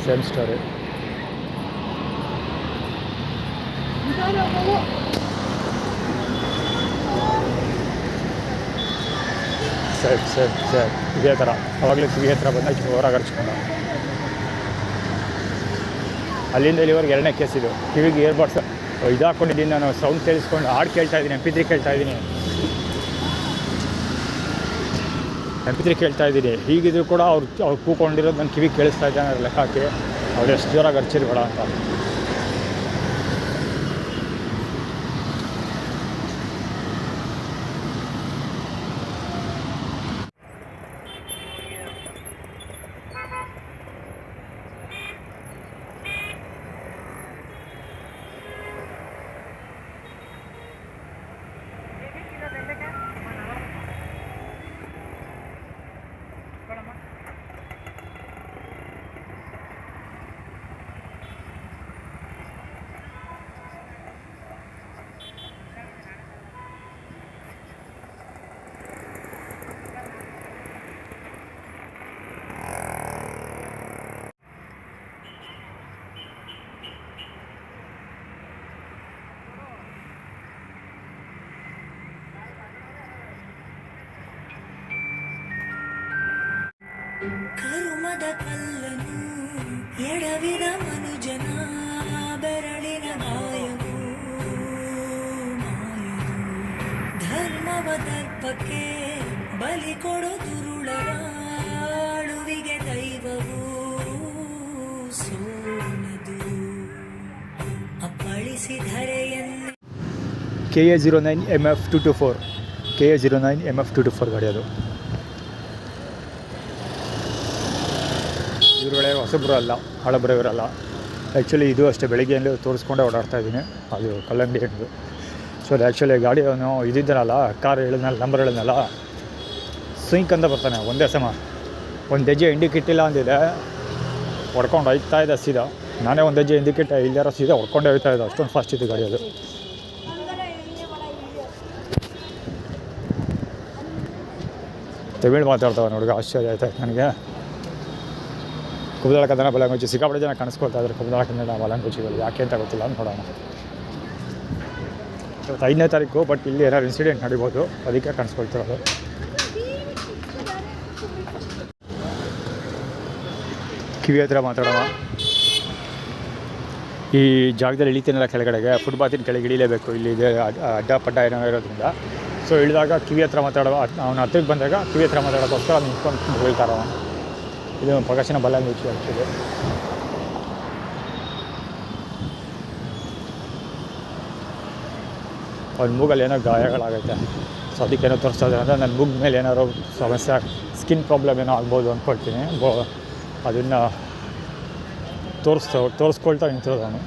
Same story. ಸರಿ ಇದೇ ಥರ ಅವಾಗಲೇ ಕಿವಿ ಹತ್ರ ಬಂದಾಗ ಜೋರಾಗಿ ಹರ್ಚ್ಕೊಂಡ. ಅಲ್ಲಿಂದ ಇಲ್ಲಿವರೆಗೆ 2ನೇ ಕೇಸ್ ಇದು. ಕಿವಿಗೆ ಇಯರ್ಬಡ್ಸ್ ಇದು ಹಾಕ್ಕೊಂಡಿದ್ದೀನಿ ನಾನು, ಸೌಂಡ್ ಕೇಳಿಸ್ಕೊಂಡು ಹಾಡು ಕೇಳ್ತಾಯಿದ್ದೀನಿ, MP3 ಕೇಳ್ತಾಯಿದ್ದೀನಿ, ಹೀಗಿದ್ರು ಕೂಡ ಅವ್ರು ಕೂಕೊಂಡಿರೋದು ನನ್ನ ಕಿವಿಗೆ ಕೇಳಿಸ್ತಾ ಇದ್ದಾನೆ. ಅವ್ರು ಲೆಕ್ಕ ಹಾಕಿ ಅವ್ರು ಎಷ್ಟು ಜೋರಾಗಿ ಹರ್ಚಿರ್ಬೇಡ ಅಂತ. ಕರುಮದ ಕಲ್ಲನು ಎಡವಿದ ಮನುಜನ ಬೆರಳಿನ ಗಾಯವು ಮಾಯವು. ಧರ್ಮವ ದರ್ಪಕ್ಕೆ ಬಲಿ ಕೊಡು ದುರುಳರ ಅಳುವಿಗೆ ದೈವವು ಸೋಲದು. ಅಪ್ಪಳಿಸಿ ಧರೆಯನ್ನು KA09 MF224 ಗಾಡಿ ಅದು. ಇವ್ರುಗಳೇ ಹೊಸಬ್ರು ಅಲ್ಲ, ಹಳಬ್ರು ಇವರಲ್ಲ. ಆ್ಯಕ್ಚುಲಿ ಇದು ಅಷ್ಟೇ, ಬೆಳಗ್ಗೆಯಲ್ಲೇ ತೋರಿಸ್ಕೊಂಡೇ ಓಡಾಡ್ತಾ ಇದ್ದೀನಿ. ಅದು ಕಲ್ಲಂಗಡಿ ಹಣ್ಣು. ಸೊ ಅದು ಆ್ಯಕ್ಚುಲಿ ಗಾಡಿ ಅವನು ಇದ್ದಿದ್ದನಲ್ಲ, ಕಾರ್ ಹೇಳಿದ್ನಲ್ಲ, ನಂಬರ್ ಹೇಳಿದ್ನಲ್ಲ, ಸ್ವಿಂಕ್ ಅಂತ ಬರ್ತಾನೆ ಒಂದೇ ಸಮ. ಒಂದು ಹೆಜ್ಜೆ ಇಂಡಿಕೇಟ್ ಅಂದಿದೆ, ಹೊಡ್ಕೊಂಡು ಹೋಗ್ತಾ ಇದ್ದ ಸೀದಾ. ನಾನೇ ಒಂದು ಹೆಜ್ಜೆ ಇಂಡಿಕೇಟ್ ಇಲ್ಲಾರ ಸೀದಾ ಹೊಡ್ಕೊಂಡೇ ಹೋಗ್ತಾ ಇದ್ದೆ, ಅಷ್ಟೊಂದು ಫಾಸ್ಟ್ ಇತ್ತು ಗಾಡಿ ಅದು. ತಮಿಳು ಮಾತಾಡ್ತಾವೆ ಹುಡುಗ, ಆಶ್ಚರ್ಯ ಆಯ್ತು ನನಗೆ. ಕುಬುದಾಳ ಕನ್ನಡ ಬಲಂಗುಚಿ ಸಿಕ್ಕಾಪಟ್ಟೆ ಜನ ಕಾಣಿಸ್ಕೊಳ್ತಾ ಇದ್ದಾರೆ. ಕುಬುದಾಳ ಕನ್ನಡ ಬಲಂಗುಚಿಗಳು ಯಾಕೆ ಅಂತ ಗೊತ್ತಿಲ್ಲ, ನೋಡೋಣ. ಇವತ್ತು 5ನೇ ತಾರೀಕು, ಬಟ್ ಇಲ್ಲಿ ಏನಾದ್ರು ಇನ್ಸಿಡೆಂಟ್ ನಡಿಬೋದು, ಅದಕ್ಕೆ ಕಾಣಿಸ್ಕೊಳ್ತಿರೋದು. ಕಿವಿ ಹತ್ರ ಮಾತಾಡೋಣ. ಈ ಜಾಗದಲ್ಲಿ ಇಳಿತೀನಲ್ಲ ಕೆಳಗಡೆಗೆ, ಫುಟ್ಪಾತಿನ ಕೆಳಗೆ ಇಳಿಲೇಬೇಕು. ಇಲ್ಲಿ ಇದೆ ಅಡ್ಡ ಪಡ್ಡ ಏನೋ ಇರೋದ್ರಿಂದ. ಸೊ ಇಳಿದಾಗ ಕಿವಿ ಹತ್ರ ಮಾತಾಡೋ, ಅವನ ಹತ್ತಿರಕ್ಕೆ ಬಂದಾಗ ಕಿವಿ ಹತ್ರ ಮಾತಾಡೋಕ್ಕೋಸ್ಕರ ನಿಂತ್ಕೊಂಡು ಹೇಳ್ತಾರವ. ಇದು ಪ್ರಕಾಶನ ಬಲಂಗುಚಿ ಆಗ್ತಿದೆ. ಅವ್ನ ಮೂಗಲ್ಲಿ ಏನೋ ಗಾಯಗಳಾಗೈತೆ. ಸೊ ಅದಕ್ಕೇನೋ ತೋರಿಸ್ತಾ ಇದ್ದಾರೆ ಅಂದರೆ ನನ್ನ ಮೂಗ್ ಮೇಲೆ ಏನಾದ್ರು ಸಮಸ್ಯೆ, ಸ್ಕಿನ್ ಪ್ರಾಬ್ಲಮ್ ಏನೋ ಆಗ್ಬೋದು ಅಂದ್ಕೊಳ್ತೀನಿ. ಅದನ್ನು ತೋರಿಸ್ಕೊಳ್ತಾ ನಿಂತಿರೋದು ಅವನು.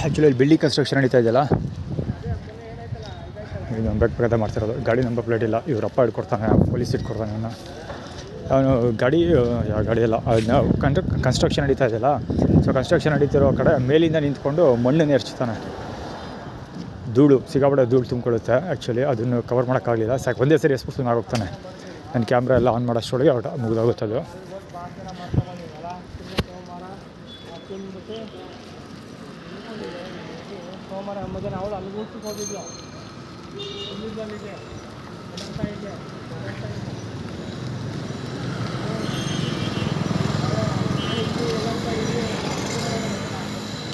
ಆ್ಯಕ್ಚುಲಿ ಇಲ್ಲಿ ಬಿಲ್ಡಿಂಗ್ ಕನ್ಸ್ಟ್ರಕ್ಷನ್ ನಡೀತಾ ಇದೆಯಲ್ಲ, ಇದು ಬೇಗ ಮಾಡ್ತಿರೋದು. ಗಾಡಿ ನಂಬರ್ ಪ್ಲೇಟ್ ಇಲ್ಲ, ಇವರಪ್ಪ ಇಟ್ಕೊಡ್ತಾನೆ, ಪೊಲೀಸ್ ಇಟ್ಕೊಡ್ತಾನೆ ಅವನು. ಅವನು ಗಾಡಿ ಯಾವ ಗಾಡಿ ಎಲ್ಲ ಅದನ್ನ ಕನ್ಸ್ಟ್ರಕ್ಷನ್ ನಡೀತಾ ಇದೆಯಲ್ಲ, ಸೊ ಕನ್ಸ್ಟ್ರಕ್ಷನ್ ನಡೀತಿರೋ ಕಡೆ ಮೇಲಿಂದ ನಿಂತ್ಕೊಂಡು ಮಣ್ಣನ್ನು ಎರ್ಚ್ತಾನೆ. ಧೂಳು ಸಿಕ್ಕಾಪಟ್ಟೆ ಧೂಳು ತುಂಬಿಕೊಳ್ಳುತ್ತೆ. ಆ್ಯಕ್ಚುಲಿ ಅದನ್ನು ಕವರ್ ಮಾಡೋಕ್ಕಾಗಲಿಲ್ಲ, ಸಾಕು ಒಂದೇ ಸರಿ ಎಸ್ಬಿಟ್ಟು ಆಗೋಗ್ತಾನೆ. ನನ್ನ ಕ್ಯಾಮ್ರಾ ಎಲ್ಲ ಆನ್ ಮಾಡೋಷ್ಟೊಳಗೆ ಔಟ್ ಮುಗಿದೋಗುತ್ತೆ ಅದು.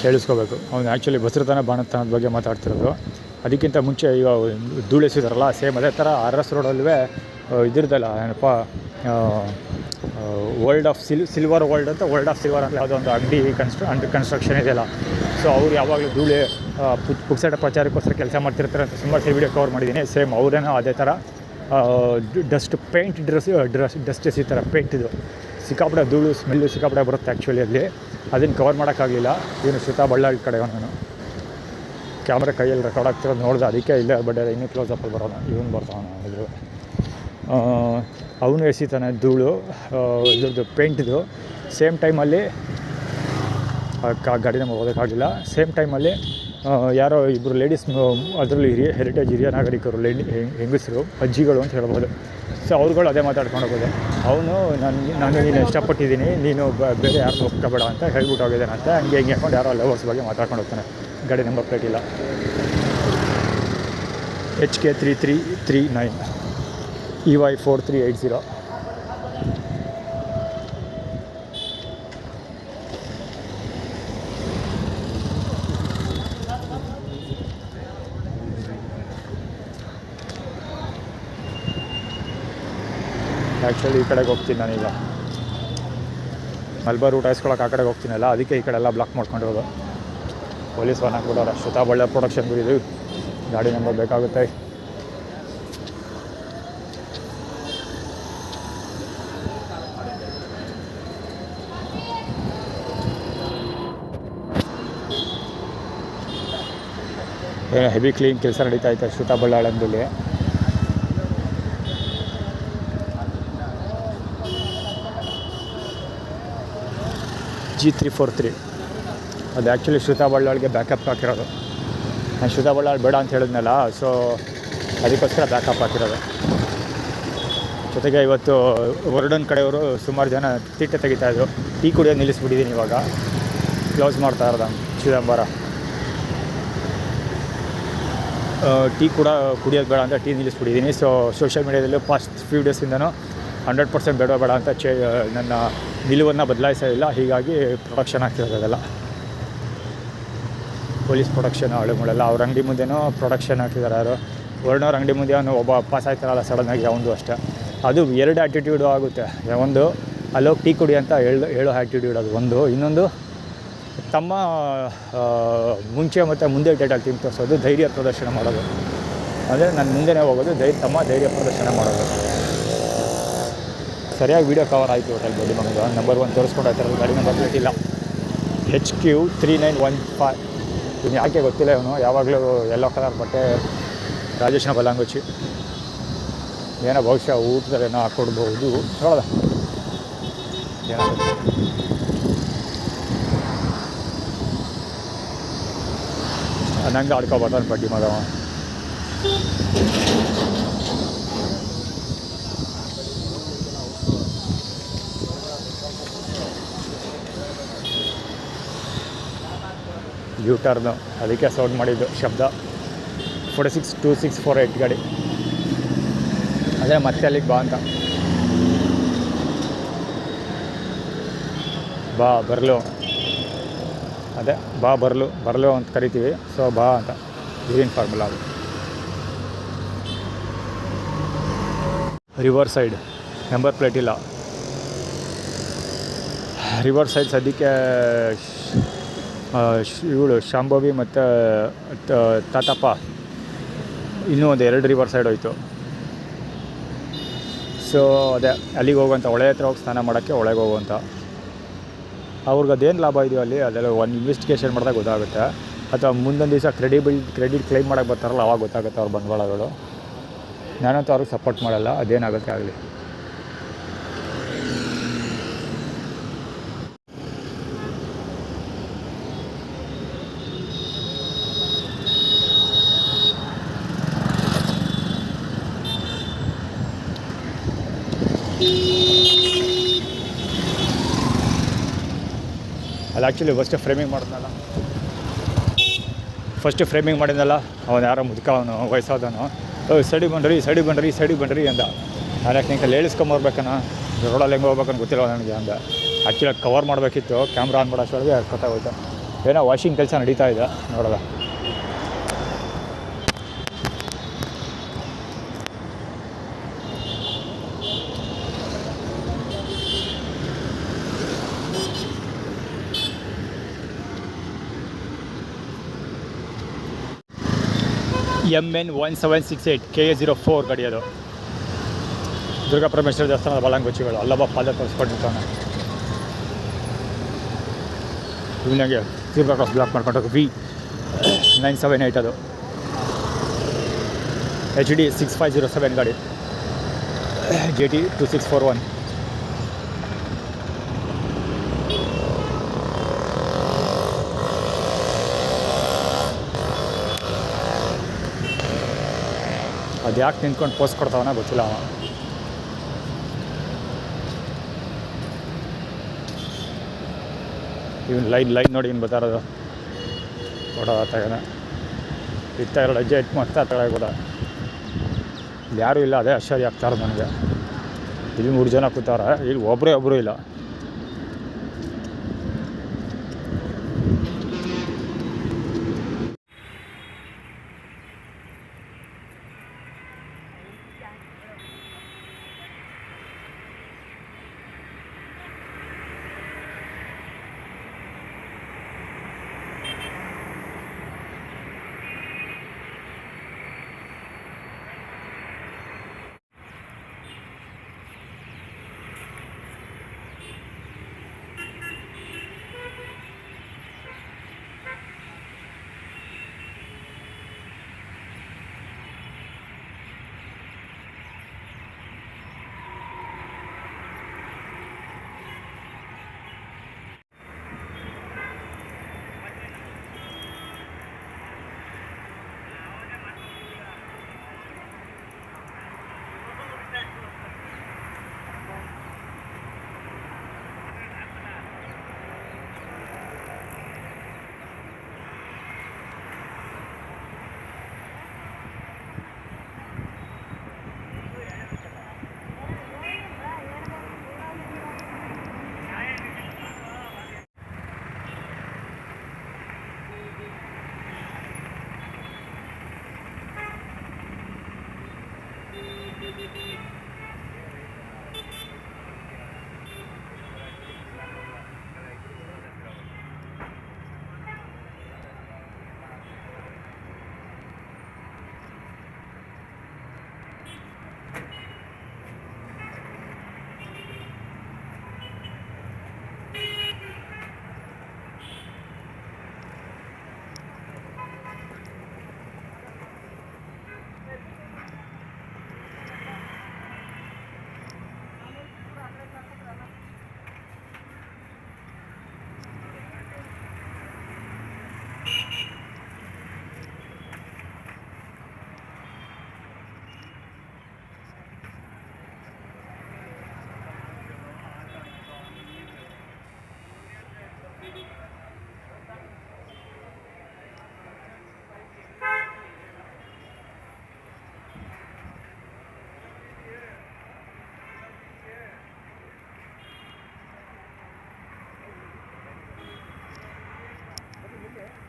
ಕೇಳಿಸ್ಕೋಬೇಕು, ಅವ್ನು ಆ್ಯಕ್ಚುಲಿ ಬಸರತನ ಬಾಣತನದ ಬಗ್ಗೆ ಮಾತಾಡ್ತಿರೋದು. ಅದಕ್ಕಿಂತ ಮುಂಚೆ ಈಗ ಧೂಳೆಸಿದಾರಲ್ಲ, ಸೇಮ್ ಅದೇ ಥರ RS ರೋಡಲ್ಲೂ ಇದಿರ್ದಲ್ಲ ಏನಪ್ಪ, ವರ್ಲ್ಡ್ ಆಫ್ ಸಿಲ್ವರ್ ವರ್ಲ್ಡ್ ಅಂತ, ವರ್ಲ್ಡ್ ಆಫ್ ಸಿಲ್ವರ್ ಅಂತ ಯಾವುದೋ ಒಂದು ಅಂಗಡಿ ಅಂಡರ್ ಕನ್ಸ್ಟ್ರಕ್ಷನ್ ಇದೆಯಲ್ಲ. ಸೊ ಅವ್ರು ಯಾವಾಗಲೂ ಧೂಳೆ ಪುಕ್ಸಟ ಪ್ರಚಾರಕ್ಕೋಸ್ಕರ ಕೆಲಸ ಮಾಡ್ತಿರ್ತಾರೆ ಅಂತ ಸುಮಾರು ಸರಿ ವೀಡಿಯೋ ಕವರ್ ಮಾಡಿದ್ದೀನಿ. ಸೇಮ್ ಅವರೇನೋ ಅದೇ ಥರ ಡಸ್ಟ್ ಪೇಂಟ್ ಡಸ್ಟ್ ಎಸಿತಾರೆ. ಪೇಂಟಿದು ಸಿಕ್ಕಾಪಟ್ಟೆ ಧೂಳು ಸ್ಮೆಲ್ಲು ಸಿಕ್ಕಾಪಟ್ಟೆ ಬರುತ್ತೆ ಆ್ಯಕ್ಚುಲಿ ಅಲ್ಲಿ. ಅದನ್ನು ಕವರ್ ಮಾಡೋಕ್ಕಾಗಲಿಲ್ಲ. ಇವನು ಶ್ರುತಾ ಬಳ್ಳಾರಿ ಕಡೆ ನಾನು ಕ್ಯಾಮ್ರಾ ಕೈಯಲ್ಲಿ ರೆಕಾರ್ಡ್ ಆಗ್ತಿರೋದು ನೋಡಿದೆ, ಅದಕ್ಕೆ ಇಲ್ಲೇ ಬಡ್ಡೆ ಇನ್ನೂ ಕ್ಲೋಸಪ್ಪಲ್ಲಿ ಬರೋಣ. ಇವನು ಬರ್ತಾವನು ಇದು, ಅವನು ಎಸಿತಾನೆ ಧೂಳು ಇದ್ರದ್ದು ಪೇಂಟಿದು. ಸೇಮ್ ಟೈಮಲ್ಲಿ ಗಾಡಿನ ಓದೋಕ್ಕಾಗಲಿಲ್ಲ. ಸೇಮ್ ಟೈಮಲ್ಲಿ ಯಾರೋ ಇಬ್ಬರು ಲೇಡೀಸ್, ಅದರಲ್ಲಿ ಹೆರಿಟೇಜ್ ಹಿರಿಯ ನಾಗರಿಕರು, ಹೆಂಗಸರು, ಅಜ್ಜಿಗಳು ಅಂತ ಹೇಳ್ಬೋದು. ಸೊ ಅವ್ರುಗಳು ಅದೇ ಮಾತಾಡ್ಕೊಂಡು ಹೋಗೋದು. ಅವನು ನಾನು ನೀನು ಇಷ್ಟಪಟ್ಟಿದ್ದೀನಿ, ನೀನು ಬೇರೆ ಯಾರನ್ನೂ ಒಪ್ಕೋಬೇಡ ಅಂತ ಹೇಳ್ಬಿಟ್ಟು ಹೋಗಿದ್ದಾನೆ ಅಂತ. ಹಂಗೆ ಹಿಂಗೆ ಹಾಕೊಂಡು ಯಾರೋ ಲವರ್ಸ್ ಬಗ್ಗೆ ಮಾತಾಡ್ಕೊಂಡು ಹೋಗ್ತಾನೆ. ಗಾಡಿ ನಂಬರ್ ಪ್ಲೇಟ್ ಇಲ್ಲ. HK 3339 EY 4380. ಆ್ಯಕ್ಚುಲಿ ಈ ಕಡೆಗೆ ಹೋಗ್ತೀನಿ ನಾನೀಗ, ಮಲ್ಬಾರ್ ರೂಟ್ ಹಾಯಿಸ್ಕೊಳಕ್ಕೆ ಆ ಕಡೆಗೆ ಹೋಗ್ತೀನಲ್ಲ, ಅದಕ್ಕೆ ಈ ಕಡೆ ಎಲ್ಲ ಬ್ಲಾಕ್ ಮಾಡ್ಕೊಂಡಿರೋದು. ಪೊಲೀಸ್ ವಾಹನ ಹಾಕ್ಬಿಡೋರು. ಶ್ರುತಾ ಬಳ್ಳಾರಿ ಪ್ರೊಡಕ್ಷನ್ಗೂ ಇದು ಗಾಡಿ ನಂಬರ್ ಬೇಕಾಗುತ್ತೆ. ಏನೋ ಹೆವಿ ಕ್ಲೀನ್ ಕೆಲಸ ನಡೀತಾ ಇತ್ತು ಶ್ರುತಾ ಬಳ್ಳಾರಿ ಅಂಗಡಿಲಿ. G343 ಅದು ಆ್ಯಕ್ಚುಲಿ ಶ್ರುತಾ ಬಳ್ಳಾರಿಗೆ ಬ್ಯಾಕಪ್ ಹಾಕಿರೋದು. ನಾನು ಶ್ರುತಾ ಬಳ್ಳಾರಿ ಬೇಡ ಅಂತ ಹೇಳಿದ್ನಲ್ಲ, ಸೊ ಅದಕ್ಕೋಸ್ಕರ ಬ್ಯಾಕಪ್ ಹಾಕಿರೋದು. ಜೊತೆಗೆ ಇವತ್ತು ವರ್ಡನ್ ಕಡೆಯವರು ಸುಮಾರು ಜನ ತೀಟೆ ತೆಗಿತಾಯಿದ್ರು. ಟೀ ಕುಡಿಯೋದು ನಿಲ್ಲಿಸ್ಬಿಟ್ಟಿದ್ದೀನಿ ಇವಾಗ, ಕ್ಲೋಸ್ ಮಾಡ್ತಾ ಇರೋದು ಚಿದಂಬರ. ಟೀ ಕೂಡ ಕುಡಿಯೋದು ಬೇಡ ಅಂತ ಟೀ ನಿಲ್ಲಿಸ್ಬಿಟ್ಟಿದ್ದೀನಿ. ಸೊ ಸೋಷಿಯಲ್ ಮೀಡಿಯಾದಲ್ಲೂ ಪಾಸ್ಟ್ ಫ್ಯೂ ಡೇಸಿಂದನೂ 100% ಬೇಡ ಅಂತ ನನ್ನ ನಿಲುವನ್ನು ಬದಲಾಯಿಸೋದಿಲ್ಲ. ಹೀಗಾಗಿ ಪ್ರೊಡಕ್ಷನ್ ಆಗ್ತಿರೋದೆಲ್ಲ ಪೊಲೀಸ್ ಪ್ರೊಡಕ್ಷನ್ ಆಳುಗಳೆಲ್ಲ ಅವ್ರ ಅಂಗಡಿ ಮುಂದೆನೂ ಪ್ರೊಡಕ್ಷನ್ ಹಾಕಿದ್ದಾರೆ. ಯಾರು ವರ್ಣವ್ರ ಅಂಗಡಿ ಮುಂದೆ ಅವನು ಒಬ್ಬ ಪಾಸ್ ಆಯ್ತಾರಲ್ಲ ಸಡನ್ನಾಗಿ, ಅವನು ಅಷ್ಟೇ. ಅದು ಎರಡು ಆ್ಯಟಿಟ್ಯೂಡು ಆಗುತ್ತೆ. ಒಂದು ಅಲ್ಲೋಗಿ ಟೀ ಕುಡಿ ಅಂತ ಹೇಳೋ ಆ್ಯಟಿಟ್ಯೂಡ್ ಅದು ಒಂದು. ಇನ್ನೊಂದು ತಮ್ಮ ಮುಂಚೆ ಮತ್ತು ಮುಂದೆ ಡೇಟಲ್ಲಿ ತಿಂದು ತೋರಿಸೋದು, ಧೈರ್ಯ ಪ್ರದರ್ಶನ ಮಾಡೋದು. ಅಂದರೆ ನನ್ನ ಮುಂದೆನೇ ಹೋಗೋದು, ಧೈರ್ಯ ಪ್ರದರ್ಶನ ಮಾಡೋದು. ಸರಿಯಾಗಿ ವೀಡಿಯೋ ಕವರ್ ಆಯಿತು ಹೋಟೆಲ್ ಬಡ್ಡಿ ಮಗದು. ನಂಬರ್ 1 ತೋರಿಸ್ಕೊಂಡು ಆಯ್ತಾರಲ್ಲ, ಗಾಡಿ ನಂಬರ್ ಪ್ಲೇಟ್ ಇಲ್ಲ. HQ 3915. ಇನ್ನು ಯಾಕೆ ಗೊತ್ತಿಲ್ಲ, ಇವನು ಯಾವಾಗಲೂ ಯೆಲ್ಲೋ ಕಲರ್ ಬಟ್ಟೆ, ರಾಜೇಶ್ನ ಬಲಾಂಗುಚಿ. ಏನೋ ಬಹುಶಃ ಊಟದಲ್ಲಿ ಏನೋ ಹಾಕ್ಕೊಡ್ಬೋದು, ನೋಡೋದ ಏನಾಗುತ್ತೆ. ನಂಗೆ ಆಡ್ಕೊಬಾರ್ದು ಬಡ್ಡಿ ಮಗವ. ಯೂಟರ್ನು ಅದಕ್ಕೆ ಸೌಂಡ್ ಮಾಡಿದ್ದು ಶಬ್ದ. 462648 ಗಾಡಿ. ಅದೇ ಮತ್ತೆ ಅಲ್ಲಿಗೆ ಬಾ ಅಂತ, ಬಾ ಬರಲು, ಅದೇ ಬಾ ಬರಲು ಅಂತ ಕರಿತೀವಿ. ಸೊ ಬಾ ಅಂತ ಗ್ರೀನ್ ಫಾರ್ಮುಲಾ ಅದು. ರಿವರ್ ಸೈಡ್ ನಂಬರ್ ಪ್ಲೇಟ್ ಇಲ್ಲ. ರಿವರ್ ಸೈಡ್ ಸದ್ಯಕ್ಕೆ ಇವಳು ಶಾಂಭವಿ ಮತ್ತು ತಾತಪ್ಪ ಇನ್ನೂ ಒಂದು 2 ರಿವರ್ ಸೈಡ್ ಹೋಯಿತು. ಸೊ ಅದೇ ಅಲ್ಲಿಗೆ ಹೋಗುವಂಥ, ಹೊಳೆ ಹತ್ರ ಹೋಗಿ ಸ್ನಾನ ಮಾಡೋಕ್ಕೆ ಹೊಳೆಗೆ ಹೋಗುವಂಥ. ಅವ್ರಿಗೆ ಅದೇನು ಲಾಭ ಇದೆಯೋ ಅಲ್ಲಿ, ಅದೆಲ್ಲ ಒಂದು ಇನ್ವೆಸ್ಟಿಗೇಷನ್ ಮಾಡಿದಾಗ ಗೊತ್ತಾಗುತ್ತೆ. ಅಥವಾ ಮುಂದೊಂದು ದಿವಸ ಕ್ರೆಡಿಟ್ ಕ್ಲೈಮ್ ಮಾಡೋಕ್ಕೆ ಬರ್ತಾರಲ್ಲ, ಅವಾಗ ಗೊತ್ತಾಗುತ್ತೆ ಅವ್ರ ಬಂಡವಾಳಗಳು. ನಾನಂತೂ ಅವ್ರಿಗೆ ಸಪೋರ್ಟ್ ಮಾಡಲ್ಲ, ಅದೇನಾಗುತ್ತೆ ಆಗಲಿ. ಅಲ್ಲಿ ಆ್ಯಕ್ಚುಲಿ ಫಸ್ಟ್ ಫ್ರೇಮಿಂಗ್ ಮಾಡಿದ್ನಲ್ಲ ಅವನು ಯಾರೋ ಮುದುಕ, ಅವನು ವಯಸ್ಸಾದವನು, ಸೈಡಿಗೆ ಬನ್ನಿರಿ ಅಂದ. ನಾನು ಯಾಕೆ ನಿಂಗೆ ಹೇಳಿಸ್ಕೊಂಬರ್ಬೇಕಣ್ಣ, ರೋಡಲ್ಲಿ ಹೆಂಗೆ ಹೋಗ್ಬೇಕಂತ ಗೊತ್ತಿಲ್ಲ ನನಗೆ ಅಂದ. ಆ್ಯಕ್ಚುಲಿ ಕವರ್ ಮಾಡಬೇಕಿತ್ತು, ಕ್ಯಾಮ್ರಾ ಆನ್ ಮಾಡೋಷ್ಟೊಳಗೆ ಗೊತ್ತಾಗೋಯ್ತು. ಏನೋ ವಾಷಿಂಗ್ ಕೆಲಸ ನಡೀತಾ ಇದೆ ನೋಡೋಲ್ಲ. MN 1768 KA04 ಗಾಡಿ ಅದು. ದುರ್ಗಾಪರಮೇಶ್ವರ ದೇವಸ್ಥಾನದ ಬಲಂಗುಚ್ಚಿಗಳು. ಅಲ್ಲೊಬ್ಬ ಪಾದ ತೋರಿಸ್ಕೊಂಡಿರ್ತಾನೆ. ಇವನಿಗೆ ತೀರ್ಥ ಕ್ರಾಸ್ ಬ್ಲಾಕ್ ಮಾಡ್ಕೊಂಡೋಗಿ V978 ಅದು. HD 6507 ಗಾಡಿ. JT 2641. ಅದು ಯಾಕೆ ನಿಂತ್ಕೊಂಡು ಪೋಸ್ಟ್ ಕೊಡ್ತಾವನ ಗೊತ್ತಿಲ್ಲ ಅವ. ಇವನು ಲೈನ್ ನೋಡಿ ಇನ್ನು ಬರ್ತಾರೋದು ಕೊಡೋ ತಗೋಣ. ಇತ್ತ 2 ಹೆಜ್ಜೆ ಇಟ್ಟು ಮತ್ತೆ ತಗೊಳ್ಳಿ ಕೂಡ. ಇಲ್ಲಿ ಯಾರೂ ಇಲ್ಲ, ಅದೇ ಆಶ್ಚರ್ಯ ಆಗ್ತಾರ ನನಗೆ. ಇಲ್ಲಿ 3 ಜನ ಕೂತಾರ, ಇಲ್ಲಿ ಒಬ್ಬರೂ ಇಲ್ಲ.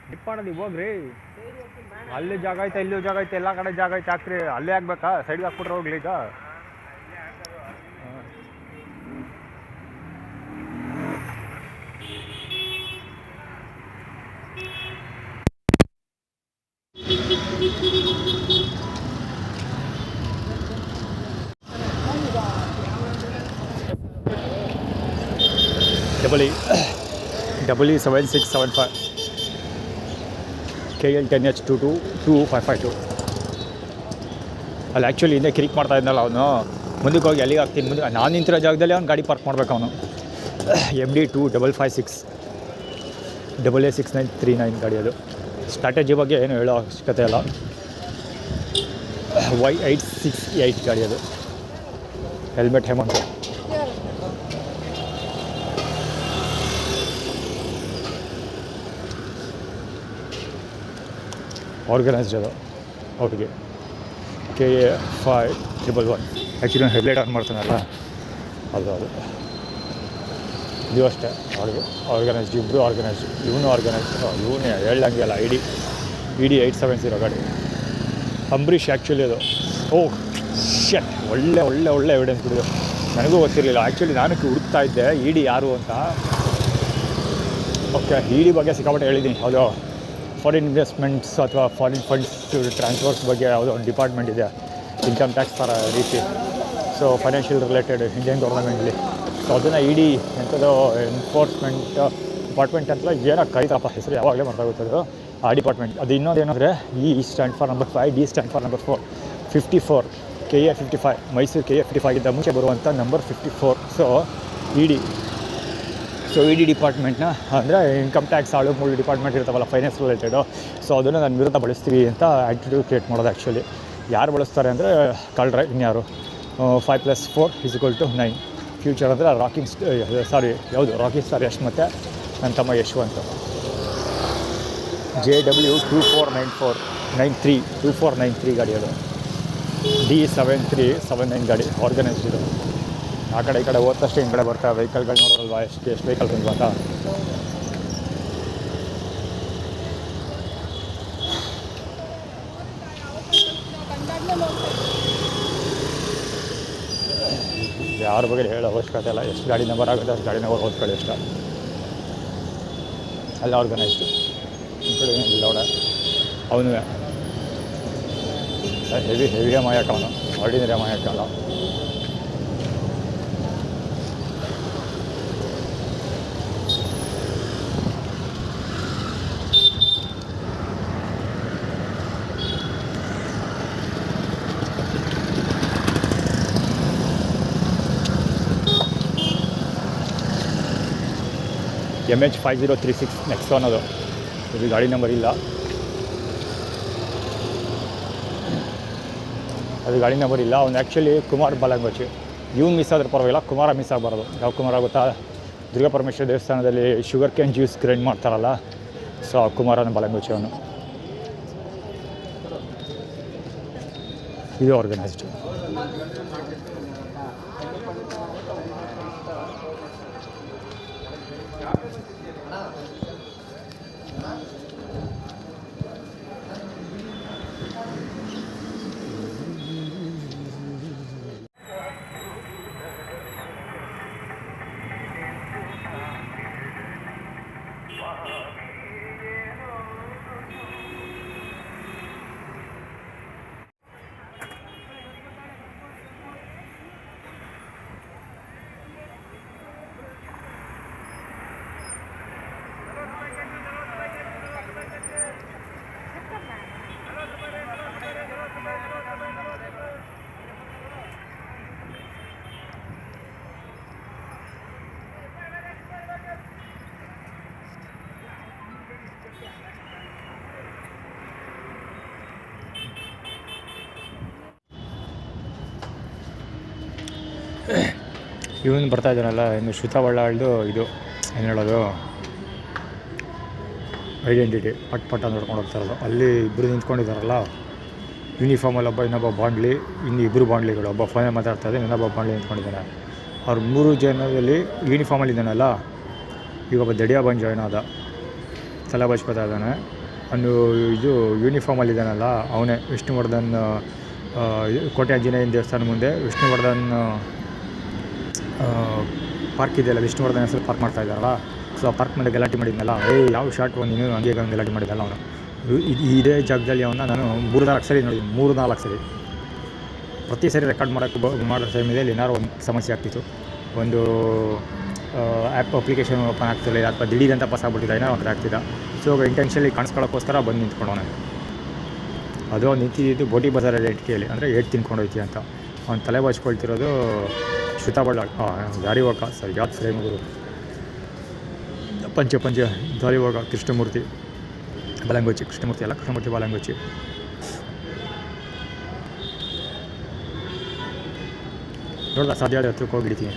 ಡಿಪ್ಪಣದಿ ಹೋಗ್ರಿ, ಅಲ್ಲಿ ಜಾಗ ಐತೆ, ಇಲ್ಲೂ ಜಾಗ ಐತೆ, ಎಲ್ಲ ಕಡೆ ಜಾಗ ಐತೆ, ಹಾಕ್ರಿ. ಅಲ್ಲೇ ಆಗ್ಬೇಕಾ? ಸೈಡ್ಗೆ ಹಾಕ್ಬಿಟ್ರೆ ಹೋಗ್ಲಿ ಈಗ. EE7675 KL10H 22552. ಅಲ್ಲಿ ಆ್ಯಕ್ಚುಲಿ ಹಿಂದೆ ಕಿರಿಕ್ ಮಾಡ್ತಾ ಇದ್ನಲ್ಲ ಅವನು, ಮುಂದಕ್ಕೆ ಹೋಗಿ ಎಲ್ಲಿಗೆ ಹಾಕ್ತೀನಿ, ಮುಂದೆ ನಾನು ನಿಂತಿರೋ ಜಾಗದಲ್ಲಿ ಅವ್ನು ಗಾಡಿ ಪಾರ್ಕ್ ಮಾಡ್ಬೇಕು ಅವನು. MD2556 AA6939 ಗಾಡಿ ಅದು. ಸ್ಟ್ರಾಟಜಿ ಬಗ್ಗೆ ಏನು ಹೇಳೋ ಅವಶ್ಯಕತೆ ಇಲ್ಲ. Y868 ಗಾಡಿ ಅದು. ಹೆಲ್ಮೆಟ್ ಹೇಮಂತ್. ಆರ್ಗನೈಸ್ಡ್ ಅದು ಅವ್ರಿಗೆ. KA5111. ಆ್ಯಕ್ಚುಲಿ ನಾನು ಹೆಡ್ಲೈಟ್ ಆನ್ ಮಾಡ್ತಾನಲ್ಲ ಅದು ಇದು ಅಷ್ಟೇ ಅವ್ರಿಗೆ ಆರ್ಗನೈಸ್ಡ್. ಇಬ್ಬರು ಆರ್ಗನೈಸ್ಡ್, ಇವನು ಆರ್ಗನೈಸ್ಡ್, ಇವನೇ ಹೇಳಂಗೆ ಅಲ್ಲ. ED 870 ಗಾಡಿ ಅಂಬರೀಷ್ ಆ್ಯಕ್ಚುಲಿ ಅದು. ಓಹ್ ಶಟ್, ಒಳ್ಳೆ ಎವಿಡೆನ್ಸ್ ಬಿಡಿದು. ನನಗೂ ಗೊತ್ತಿರಲಿಲ್ಲ ಆ್ಯಕ್ಚುಲಿ, ನಾನು ಹುಡುಕ್ತಾ ಇದ್ದೆ ED ಯಾರು ಅಂತ. ಓಕೆ, ED ಬಗ್ಗೆ ಸಿಕ್ಕಾಪಟ್ಟೆ ಹೇಳಿದ್ದೀನಿ. ಯಾವುದೋ ಫಾರಿನ್ ಇನ್ವೆಸ್ಟ್ಮೆಂಟ್ಸ್ ಅಥವಾ ಫಾರಿನ್ ಫಂಡ್ಸ್ ಟ್ರಾನ್ಸ್ಫರ್ಸ್ ಬಗ್ಗೆ ಯಾವುದೋ ಒಂದು ಡಿಪಾರ್ಟ್ಮೆಂಟ್ ಇದೆ, ಇನ್ಕಮ್ ಟ್ಯಾಕ್ಸ್ ಥರ ರೀತಿ. ಸೊ ಫೈನಾನ್ಷಿಯಲ್ ರಿಲೇಟೆಡ್ ಇಂಡಿಯನ್ ಗೌರ್ಮೆಂಟ್ಲಿ. ಸೊ ಅದನ್ನು ED ಎಂಥದ್ದು ಎನ್ಫೋರ್ಸ್ಮೆಂಟ್ ಡಿಪಾರ್ಟ್ಮೆಂಟ್ ಅಂತ ಏನೋ ಕರೀತಪ್ಪ, ಹೆಸರು ಯಾವಾಗಲೇ ಮರ್ತಾಗುತ್ತದು ಆ ಡಿಪಾರ್ಟ್ಮೆಂಟ್. ಅದು ಇನ್ನೊಂದು ಏನಂದರೆ E stand for number 5, D stand for number 4, 54 KA55 Mysuru KA55 ಗಿಂತ ಮುಂಚೆ ಬರುವಂಥ ನಂಬರ್ 54. ಸೊ ED ಡಿಪಾರ್ಟ್ಮೆಂಟ್ನ ಅಂದರೆ ಇನ್ಕಮ್ ಟ್ಯಾಕ್ಸ್ ಆಳು ಮೂರು ಡಿಪಾರ್ಟ್ಮೆಂಟ್ ಇರ್ತಾವಲ್ಲ ಫೈನಾನ್ಸ್ ರಿಲೇಟೆಡು. ಸೊ ಅದನ್ನು ನನ್ನ ವಿರುದ್ಧ ಬಳಸ್ತೀವಿ ಅಂತ ಆ್ಯಟಿಟ್ಯೂಡ್ ಕ್ರಿಯೇಟ್ ಮಾಡೋದು. ಆ್ಯಕ್ಚುಲಿ ಯಾರು ಬಳಸ್ತಾರೆ ಅಂದರೆ ಕಳ್ರೆ, ಇನ್ಯಾರು. 5 + 4 = 9. ಫ್ಯೂಚರ್ ಅಂದರೆ ರಾಕಿಂಗ್ ಸ್ಟಾರ್ ಯಶ್ ಮತ್ತು ನನ್ನ ತಮ್ಮ ಯಶವಂತ್. JW 2493 ಗಾಡಿ ಅದು. D7379 ಗಾಡಿ ಆರ್ಗನೈಸ್ಡ್ ಇದು. ಆ ಕಡೆ ಈ ಕಡೆ ಹೋದಷ್ಟೇ ಹಿಂಗೆ ಬರ್ತಾ ವೆಹಿಕಲ್ಗಳು ನೋಡೋಲ್ವಾ, ಎಷ್ಟು ವೆಹಿಕಲ್ ಬಂದು ಅಂತ. ಯಾರ ಬಗ್ಗೆ ಹೇಳೋ ಅವಶ್ಯಕತೆ ಇಲ್ಲ. ಎಷ್ಟು ಗಾಡಿ ನಂಬರ್ ಆಗುತ್ತೆ ಅಷ್ಟು ಗಾಡಿ ನಂಬರ್ ಓದ್ಕೊಳ್ಳಿ ಇಷ್ಟ. ಅಲ್ಲ ಆರ್ಗನೈಸ್ಡ್ ಲೌಡ ಅವನು ಹೆವಿ ಅಮಾಯಕ, ಅವನು ಆರ್ಡಿನರಿ ಅಮಾಯಕ ಅಲ್ಲ. MH5036 ನೆಕ್ಸಾನ್ ಅದು. ಇದು ಗಾಡಿ ನಂಬರ್ ಇಲ್ಲ, ಅದು ಗಾಡಿ ನಂಬರ್ ಇಲ್ಲ. ಅವ್ನು ಆ್ಯಕ್ಚುಲಿ ಕುಮಾರ್ ಬಾಲಂಗೋಚಿ. ಇವ್ನು ಮಿಸ್ ಆದ್ರೆ ಪರವಾಗಿಲ್ಲ, ಕುಮಾರ ಮಿಸ್ ಆಗಬಾರ್ದು. ಯಾವ ಕುಮಾರ ಆಗುತ್ತಾ, ದುರ್ಗಾ ಪರಮೇಶ್ವರ ದೇವಸ್ಥಾನದಲ್ಲಿ ಶುಗರ್ ಕ್ಯಾನ್ ಜ್ಯೂಸ್ ಗ್ರೈಂಡ್ ಮಾಡ್ತಾರಲ್ಲ, ಸೊ ಆ ಕುಮಾರನ ಬಾಲಂಗೋಚಿ ಅವನು. ಇದು ಆರ್ಗನೈಸ್ಡ್. ಇವನು ಬರ್ತಾ ಇದ್ದಾನಲ್ಲ, ಇನ್ನು ಶ್ರುತ ಬಳ್ಳಾಳ್ದು ಇದು ಏನು ಹೇಳೋದು, ಐಡೆಂಟಿಟಿ ಪಟ್ ನೋಡ್ಕೊಂಡು ಹೋಗ್ತಾರಲ್ಲ. ಅಲ್ಲಿ ಇಬ್ಬರು ನಿಂತ್ಕೊಂಡಿದ್ದಾರಲ್ಲ ಯೂನಿಫಾರ್ಮಲ್ಲಿ, ಇನ್ನೊಬ್ಬ ಬಾಂಡ್ಲಿ, ಇನ್ನು ಇಬ್ಬರು ಬಾಂಡ್ಲಿಗಳು. ಒಬ್ಬ ಫೋನಲ್ಲಿ ಮಾತಾಡ್ತಾ ಇದ್ದಾನೆ, ಇನ್ನೊಬ್ಬ ಬಾಂಡ್ಲಿ ನಿಂತ್ಕೊಂಡಿದ್ದಾನೆ. ಅವ್ರು 3 ಜನದಲ್ಲಿ ಯೂನಿಫಾರ್ಮಲ್ಲಿ ಇದ್ದಾನಲ್ಲ. ಈಗ ಒಬ್ಬ ದಡಿಯ ಬಂದು ಜಾಯ್ನ್ ಆದ, ತಲೆ ಬಚ್ಕೋತಾ ಇದ್ದಾನೆ. ಒಂದು ಇದು ಯೂನಿಫಾರ್ಮಲ್ಲಿ ಇದ್ದಾನಲ್ಲ ಅವನೇ ವಿಷ್ಣುವರ್ಧನ್, ಕೋಟೆ ಆಂಜನೇಯನ ದೇವಸ್ಥಾನ ಮುಂದೆ ವಿಷ್ಣುವರ್ಧನ್ ಪಾರ್ಕ್ ಇದೆಯಲ್ಲ, ವಿಷ್ಣುವರ್ಧನ್ ಹೆಸರು ಪಾರ್ಕ್ ಮಾಡ್ತಾ ಇದ್ದಾರಲ್ಲ. ಸೊ ಆ ಪಾರ್ಕ್ ಮೇಲೆ ಗಲಾಟೆ ಮಾಡಿದ್ನಲ್ಲ, ಯಾವ ಶಾರ್ಟ್ ನೀನು ಹಂಗೆ ಗಲಾಟೆ ಮಾಡಿದ್ದಲ್ಲ ಅವನು. ಇದೇ ಜಾಗದಲ್ಲಿ ಅವನ್ನ ನಾನು 3-4 ಸರಿ ನೋಡಿದ್ದೀನಿ, 3-4 ಸರಿ. ಪ್ರತಿ ಸರಿ ರೆಕಾರ್ಡ್ ಮಾಡೋ ಟೈಮಿದೆ ಏನಾದ್ರು ಒಂದು ಸಮಸ್ಯೆ ಆಗ್ತಿತ್ತು. ಒಂದು ಆ್ಯಪ್ ಅಪ್ಲಿಕೇಶನ್ ಓಪನ್ ಆಗ್ತಿರಲಿಲ್ಲ ಅಥವಾ ದಿಢೀರಂತ ಪಾಸ್ ಆಗ್ಬಿಟ್ಟಿದ್ದ ಏನೋ ಒಂದು ಆಗ್ತಿದ್ದ. ಸೊ ಇಂಟೆನ್ಷನ್ಲಿ ಕಾಣಿಸ್ಕೊಳ್ಳೋಕ್ಕೋಸ್ಕರ ಬಂದು ನಿಂತ್ಕೊಂಡವನೆ. ಅದು ನಿಂತಿದ್ದು ಬೋಟಿ ಬಜಾರಲ್ಲಿ ಇಟ್ಕೆಯಲ್ಲಿ, ಅಂದರೆ ಏಟ್ ತಿನ್ಕೊಂಡು ಹೋಯ್ತಿ ಅಂತ ಅವ್ನು ತಲೆ ಬಾಚ್ಕೊಳ್ತಿರೋದು ಶ್ರುತಾ ಬಳ್ಳ. ದಾರಿ ಹೋಗ ಸರ್ ಯಾವ್ದು ಫ್ರೇಮ್ ಗುರು ಪಂಚ ದಾರಿ ಹೋಗ ಕೃಷ್ಣಮೂರ್ತಿ ಬಾಲಂಗೋಚಿ, ಕೃಷ್ಣಮೂರ್ತಿ ಅಲ್ಲ, ಕೃಷ್ಣಮೂರ್ತಿ ಬಾಲಂಗೋಚಿ. ನೋಡ್ದ ಸಾಧ್ಯ ಹತ್ರಕ್ಕೆ ಹೋಗಿ ಹಿಡಿತೀನಿ.